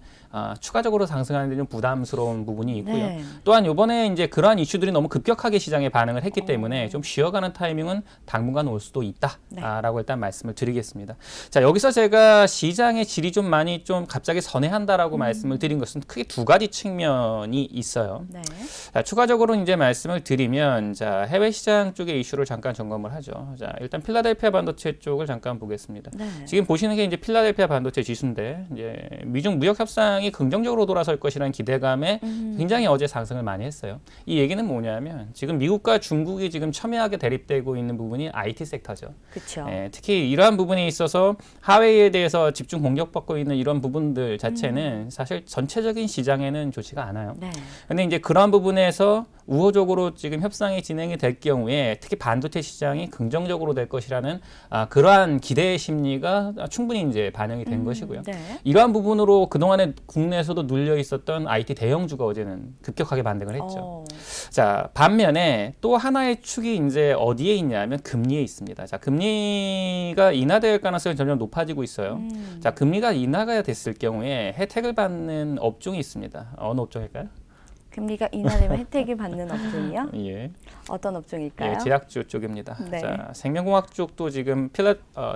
추가적으로 상승하는 데 좀 부담스러운 부분이 있고요. 또한 이번에 이제 그러한 이슈들이 너무 급격하게 시장에 반응을 했기 때문에 좀 쉬어가는 타이밍은 당분간 올 수도 있다라고 일단 말씀을 드리겠습니다. 자, 여기서 제가 시장의 질이 좀 많이 좀 갑자기 선회한다라고 말씀을 드린 것은 크게 두 가지 측면이 있어요. 자, 추가적으로 이제 말씀을 드리면, 자, 해외 시장 쪽의 이슈를 잠깐 점검을 하죠. 자, 일단 필라델피아 반도체 쪽을 잠깐 보겠습니다. 지금 보시는 게 이제 필라델피아 반도체 지수인데, 이제 미중 무역 협상이 긍정적으로 돌아설 것이라는 기대감에 굉장히 어제 상승을 많이 했어요. 이 얘기는 뭐냐면 지금 미국과 중국이 지금 첨예하게 대립되고 있는 부분이 IT 섹터죠. 특히 이러한 부분에 있어서 하웨이에 대해서 집중 공격받고 있는 이런 부분들 자체는 사실 전체적인 시장에는 좋지가 않아요. 네. 근데 이제 그런 부분에서 우호적으로 지금 협상이 진행이 될 경우에 특히 반도체 시장이 긍정적으로 될 것이라는 그러한 기대 심리가 충분히 이제 반영이 된 것이고요. 네. 이러한 부분으로 그동안에 국내에서도 눌려 있었던 IT 대형주가 어제는 급격하게 반등을 했죠. 자, 반면에 또 하나의 축이 이제 어디에 있냐면 금리에 있습니다. 자, 금리가 인하될 가능성이 점점 높아지고 있어요. 자, 금리가 인하가 됐을 경우에 혜택을 받는 업종이 있습니다. 어느 업종일까요? 금리가 인하되면 혜택을 받는 업종이요? 예. 어떤 업종일까요? 예, 제약주 쪽입니다. 네. 자, 생명공학 쪽도 지금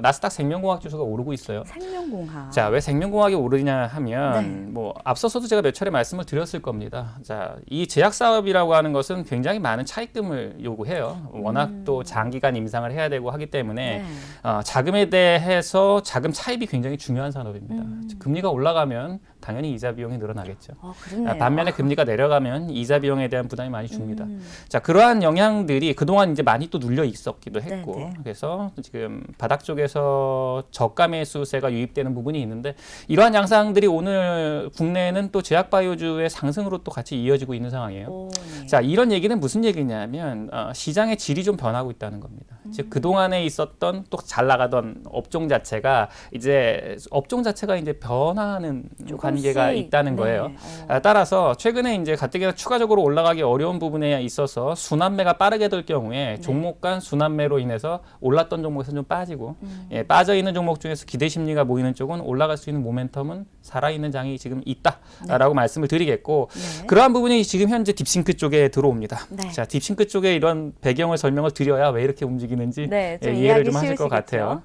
나스닥 생명공학 지수가 오르고 있어요. 생명공학. 자, 왜 생명공학이 오르냐 하면 네. 뭐 앞서서도 제가 몇 차례 말씀을 드렸을 겁니다. 자, 이 제약 사업이라고 하는 것은 굉장히 많은 차입금을 요구해요. 워낙 또 장기간 임상을 해야 되고 하기 때문에 네. 자금에 대해서 자금 차입이 굉장히 중요한 산업입니다. 금리가 올라가면 당연히 이자 비용이 늘어나겠죠. 그렇네요. 반면에 금리가 내려가면 이자 비용에 대한 부담이 많이 줍니다. 자, 그러한 영향들이 그동안 이제 많이 또 눌려 있었기도 했고, 네네. 그래서 지금 바닥 쪽에서 저가 매수세가 유입되는 부분이 있는데 이러한 양상들이 오늘 국내에는 또 제약 바이오주의 상승으로 또 같이 이어지고 있는 상황이에요. 네. 자, 이런 얘기는 무슨 얘기냐면 시장의 질이 좀 변하고 있다는 겁니다. 즉 그동안에 있었던 또 잘 나가던 업종 자체가 이제 변화하는 관계가 있다는 거예요. 따라서 최근에 이제 가뜩이나 추가적으로 올라가기 어려운 부분에 있어서 순환매가 빠르게 될 경우에 종목 간 순환매로 인해서 올랐던 종목에서 좀 빠지고 빠져 있는 종목 중에서 기대 심리가 모이는 쪽은 올라갈 수 있는 모멘텀은 살아있는 장이 지금 있다라고 말씀을 드리겠고 그러한 부분이 지금 현재 딥싱크 쪽에 들어옵니다. 네. 자, 딥싱크 쪽에 이런 배경을 설명을 드려야 왜 이렇게 움직이는지 좀 이해를 좀 이해하기 하실 것 쉬우시겠죠? 같아요.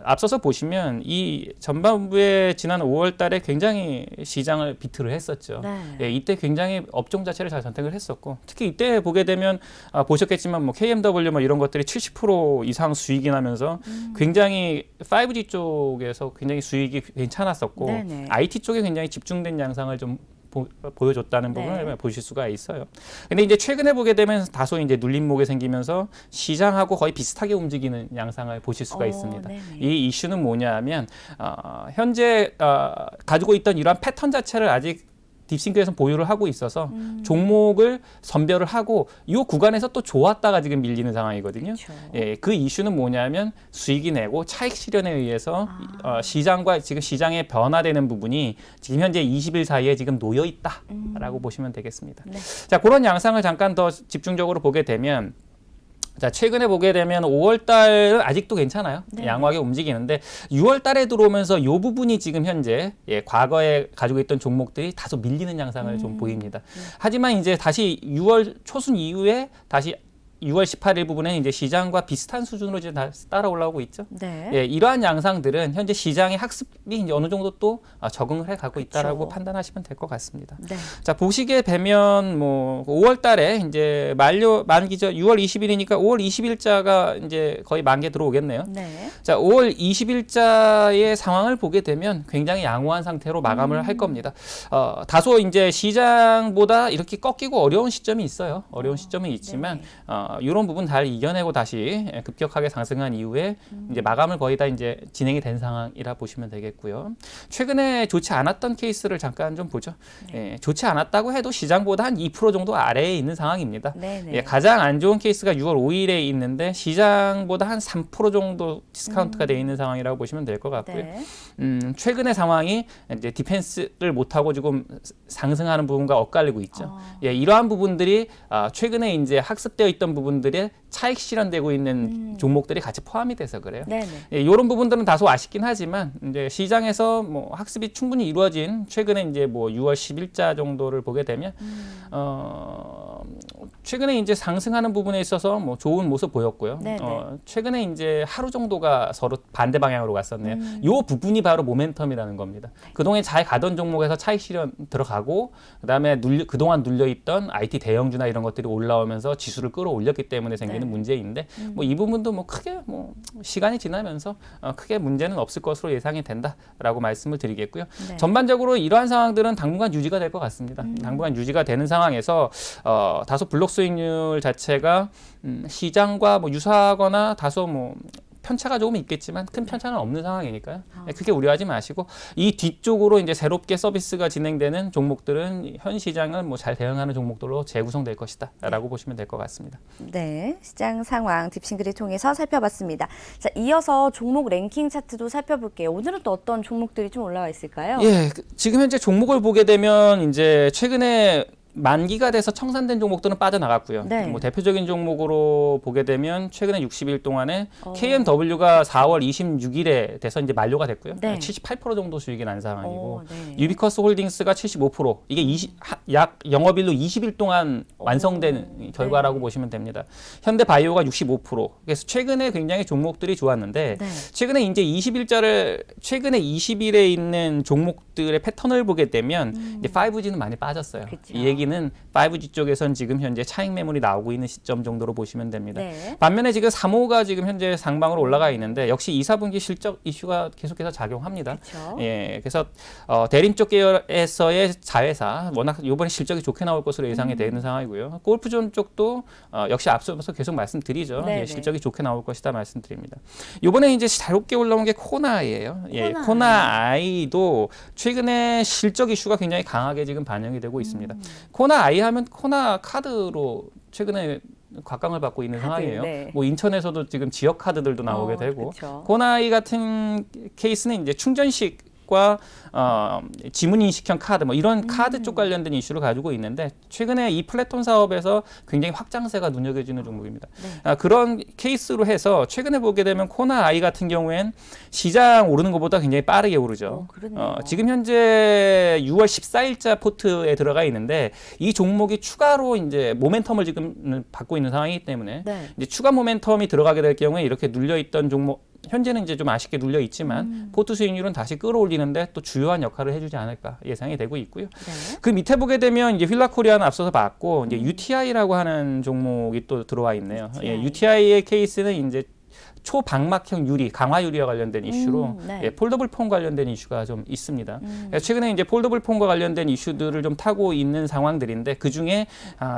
앞서서 보시면 이 전반부에 지난 5월 달에 굉장히 시장을 비트를 했었죠. 네. 이때 굉장히 업종 자체를 잘 선택을 했었고 특히 이때 보게 되면 보셨겠지만 뭐 KMW 뭐 이런 것들이 70% 이상 수익이 나면서 굉장히 5G 쪽에서 굉장히 수익이 괜찮았었고 네네. IT 쪽에 굉장히 집중된 양상을 좀 보여줬다는 네. 부분을 보실 수가 있어요. 근데 이제 최근에 보게 되면 다소 이제 눌림목이 생기면서 시장하고 거의 비슷하게 움직이는 양상을 보실 수가 있습니다. 네네. 이 이슈는 뭐냐면 현재 가지고 있던 이러한 패턴 자체를 아직 딥싱크에서 보유를 하고 있어서 종목을 선별을 하고 이 구간에서 또 좋았다가 지금 밀리는 상황이거든요. 그렇죠. 그 이슈는 뭐냐면 수익이 내고 차익 실현에 의해서 시장과 지금 시장의 변화되는 부분이 지금 현재 20일 사이에 지금 놓여 있다라고 보시면 되겠습니다. 네. 자, 그런 양상을 잠깐 더 집중적으로 보게 되면 자, 최근에 보게 되면 5월 달은 아직도 괜찮아요. 네. 양호하게 움직이는데 6월 달에 들어오면서 이 부분이 지금 현재 과거에 가지고 있던 종목들이 다소 밀리는 양상을 좀 보입니다. 하지만 이제 다시 6월 초순 이후에 다시 6월 18일 부분에 이제 시장과 비슷한 수준으로 이제 따라 올라오고 있죠. 네. 이러한 양상들은 현재 시장의 학습이 이제 어느 정도 또 적응을 해 가고 있다라고 그쵸. 판단하시면 될 것 같습니다. 네. 자, 보시게 되면 뭐 5월 달에 이제 만기죠. 6월 20일이니까 5월 20일자가 이제 거의 만기에 들어오겠네요. 네. 자, 5월 20일자의 상황을 보게 되면 굉장히 양호한 상태로 마감을 할 겁니다. 다소 이제 시장보다 이렇게 꺾이고 어려운 시점이 있어요. 어려운 시점이 있지만 이런 부분 잘 이겨내고 다시 급격하게 상승한 이후에 이제 마감을 거의 다 이제 진행이 된 상황이라 보시면 되겠고요. 최근에 좋지 않았던 케이스를 잠깐 좀 보죠. 좋지 않았다고 해도 시장보다 한 2% 정도 아래에 있는 상황입니다. 네네. 가장 안 좋은 케이스가 6월 5일에 있는데 시장보다 한 3% 정도 디스카운트가 되어 있는 상황이라고 보시면 될 것 같고요. 네. 최근의 상황이 이제 디펜스를 못하고 지금 상승하는 부분과 엇갈리고 있죠. 이러한 부분들이 최근에 이제 학습되어 있던 부분들의 차익 실현되고 있는 종목들이 같이 포함이 돼서 그래요. 네네. 이런 부분들은 다소 아쉽긴 하지만 이제 시장에서 뭐 학습이 충분히 이루어진 최근에 이제 뭐 6월 10일자 정도를 보게 되면 최근에 이제 상승하는 부분에 있어서 뭐 좋은 모습 보였고요. 네네. 최근에 이제 하루 정도가 서로 반대 방향으로 갔었네요. 이 부분이 바로 모멘텀이라는 겁니다. 그동안 잘 가던 종목에서 차익 실현 들어가고 그다음에 그동안 눌려있던 IT 대형주나 이런 것들이 올라오면서 지수를 끌어올렸기 때문에 생기는 문제인데 뭐 이 부분도 뭐 크게 뭐 시간이 지나면서 크게 문제는 없을 것으로 예상이 된다라고 말씀을 드리겠고요. 네. 전반적으로 이러한 상황들은 당분간 유지가 될 것 같습니다. 당분간 유지가 되는 상황에서 다소 블록 수익률 자체가 시장과 뭐 유사하거나 다소 뭐 편차가 조금 있겠지만 큰 편차는 없는 상황이니까요. 크게 우려하지 마시고 이 뒤쪽으로 이제 새롭게 서비스가 진행되는 종목들은 현 시장은 뭐 잘 대응하는 종목들로 재구성될 것이다라고 보시면 될 것 같습니다. 네, 시장 상황 딥싱글을 통해서 살펴봤습니다. 자, 이어서 종목 랭킹 차트도 살펴볼게요. 오늘은 또 어떤 종목들이 좀 올라와 있을까요? 예, 지금 현재 종목을 보게 되면 이제 최근에 만기가 돼서 청산된 종목들은 빠져나갔고요. 네. 뭐 대표적인 종목으로 보게 되면 최근에 60일 동안에 KMW가 4월 26일에 돼서 이제 만료가 됐고요. 네. 78% 정도 수익이 난 상황이고 네. 유비커스 홀딩스가 75%. 이게 약 영업일로 20일 동안 완성된 결과라고 보시면 됩니다. 현대바이오가 65%. 그래서 최근에 굉장히 종목들이 좋았는데 네. 최근에 이제 최근에 20일에 있는 종목들의 패턴을 보게 되면 이제 5G는 많이 빠졌어요. 그쵸. 이 얘기는 5G 쪽에선 지금 현재 차익 매물이 나오고 있는 시점 정도로 보시면 됩니다. 네. 반면에 지금 3호가 지금 현재 상방으로 올라가 있는데 역시 2, 4분기 실적 이슈가 계속해서 작용합니다. 그쵸. 예, 그래서 대림 쪽 계열에서의 자회사 워낙 이번에 실적이 좋게 나올 것으로 예상이 되는 상황이고요. 골프존 쪽도 역시 앞서서 계속 말씀드리죠. 네네. 예, 실적이 좋게 나올 것이다 말씀드립니다. 이번에 이제 새롭게 올라온 게 코나아이예요. 예, 코나아이도 최근에 실적 이슈가 굉장히 강하게 지금 반영이 되고 있습니다. 코나아이 하면 코나 카드로 최근에 곽강을 받고 있는 카드, 상황이에요. 네. 뭐 인천에서도 지금 지역 카드들도 나오게 되고 그쵸. 코나아이 같은 케이스는 이제 충전식과 지문 인식형 카드 뭐 이런 카드 쪽 관련된 이슈를 가지고 있는데 최근에 이 플랫폼 사업에서 굉장히 확장세가 눈여겨지는 종목입니다. 네. 그런 케이스로 해서 최근에 보게 되면 코나아이 같은 경우엔 시장 오르는 것보다 굉장히 빠르게 오르죠. 그렇네요. 지금 현재 6월 14일자 포트에 들어가 있는데 이 종목이 추가로 이제 모멘텀을 지금 받고 있는 상황이기 때문에 네. 이제 추가 모멘텀이 들어가게 될 경우에 이렇게 눌려 있던 종목 현재는 이제 좀 아쉽게 눌려 있지만 포트 수익률은 다시 끌어올리는데 또 주요한 역할을 해주지 않을까 예상이 되고 있고요. 네. 그 밑에 보게 되면 이제 휠라코리아는 앞서서 봤고 이제 UTI라고 하는 종목이 또 들어와 있네요. UTI. 예, UTI의 케이스는 이제 초방막형 유리, 강화 유리와 관련된 이슈로 네. 예, 폴더블 폰 관련된 이슈가 좀 있습니다. 최근에 이제 폴더블 폰과 관련된 이슈들을 좀 타고 있는 상황들인데 그 중에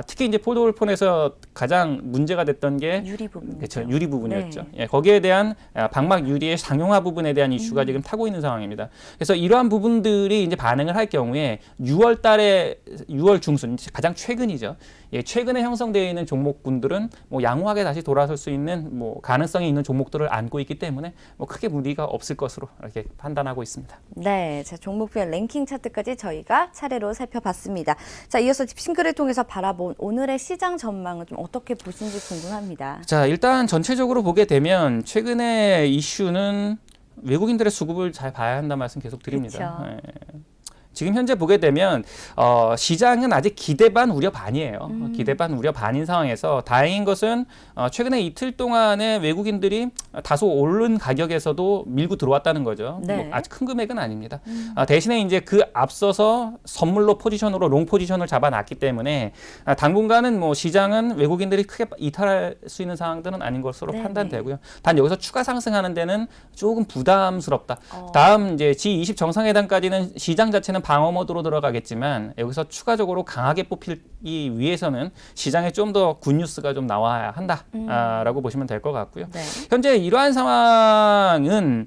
특히 이제 폴더블 폰에서 가장 문제가 됐던 게 유리 부분. 그렇죠. 유리 부분이었죠. 네. 예, 거기에 대한 방막 유리의 상용화 부분에 대한 이슈가 지금 타고 있는 상황입니다. 그래서 이러한 부분들이 이제 반응을 할 경우에 6월 중순 가장 최근이죠. 예, 최근에 형성되어 있는 종목군들은 뭐 양호하게 다시 돌아설 수 있는 뭐 가능성이 있는 종목들을 안고 있기 때문에 뭐 크게 무리가 없을 것으로 이렇게 판단하고 있습니다. 네, 자, 종목별 랭킹 차트까지 저희가 차례로 살펴봤습니다. 자, 이어서 딥싱글을 통해서 바라본 오늘의 시장 전망을 좀 어떻게 보신지 궁금합니다. 자, 일단 전체적으로 보게 되면 최근에 이슈는 외국인들의 수급을 잘 봐야 한다는 말씀 계속 드립니다. 그쵸. 예. 지금 현재 보게 되면 시장은 아직 기대 반 우려 반이에요. 기대 반 우려 반인 상황에서 다행인 것은 최근에 이틀 동안에 외국인들이 다소 오른 가격에서도 밀고 들어왔다는 거죠. 네. 뭐 아주 큰 금액은 아닙니다. 대신에 이제 그 앞서서 선물로 포지션으로 롱 포지션을 잡아놨기 때문에 당분간은 뭐 시장은 외국인들이 크게 이탈할 수 있는 상황들은 아닌 것으로 네네. 판단되고요. 단 여기서 추가 상승하는 데는 조금 부담스럽다. 다음 이제 G20 정상회담까지는 시장 자체는 방어 모드로 들어가겠지만 여기서 추가적으로 강하게 뽑히기 위해서는 시장에 좀 더 굿뉴스가 좀 나와야 한다라고 보시면 될 것 같고요. 네. 현재 이러한 상황은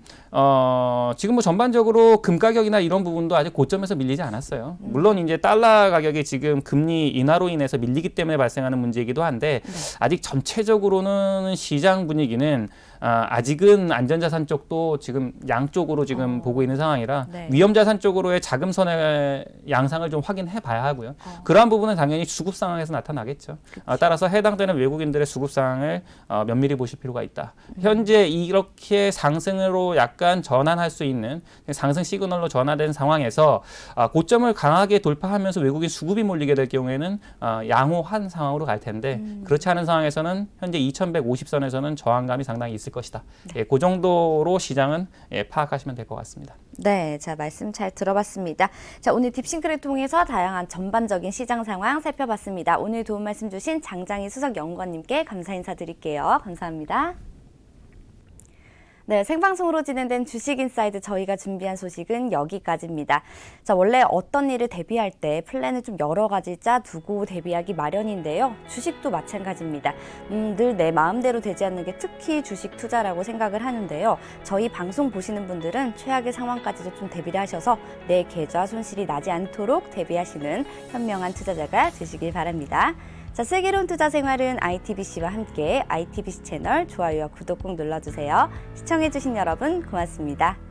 지금 뭐 전반적으로 금 가격이나 이런 부분도 아직 고점에서 밀리지 않았어요. 물론 이제 달러 가격이 지금 금리 인하로 인해서 밀리기 때문에 발생하는 문제이기도 한데 아직 전체적으로는 시장 분위기는 아직은 안전자산 쪽도 지금 양쪽으로 지금 보고 있는 상황이라 네. 위험자산 쪽으로의 자금선의 양상을 좀 확인해 봐야 하고요. 그러한 부분은 당연히 수급 상황에서 나타나겠죠. 따라서 해당되는 외국인들의 수급 상황을 면밀히 보실 필요가 있다. 현재 이렇게 상승으로 약간 전환할 수 있는 상승 시그널로 전환된 상황에서 고점을 강하게 돌파하면서 외국인 수급이 몰리게 될 경우에는 양호한 상황으로 갈 텐데 그렇지 않은 상황에서는 현재 2150선에서는 저항감이 상당히 있을 것이다. 예, 그 정도로 시장은 파악하시면 될 것 같습니다. 네, 자, 말씀 잘 들어봤습니다. 자, 오늘 딥싱크를 통해서 다양한 전반적인 시장 상황 살펴봤습니다. 오늘 도움 말씀 주신 장장희 수석연구원님께 감사 인사드릴게요. 감사합니다. 네, 생방송으로 진행된 주식인사이드 저희가 준비한 소식은 여기까지입니다. 자, 원래 어떤 일을 대비할 때 플랜을 좀 여러 가지 짜두고 대비하기 마련인데요. 주식도 마찬가지입니다. 늘 내 마음대로 되지 않는 게 특히 주식 투자라고 생각을 하는데요. 저희 방송 보시는 분들은 최악의 상황까지도 좀 대비를 하셔서 내 계좌 손실이 나지 않도록 대비하시는 현명한 투자자가 되시길 바랍니다. 자, 슬기로운 투자 생활은 ITBC와 함께 ITBC 채널 좋아요와 구독 꼭 눌러주세요. 시청해주신 여러분 고맙습니다.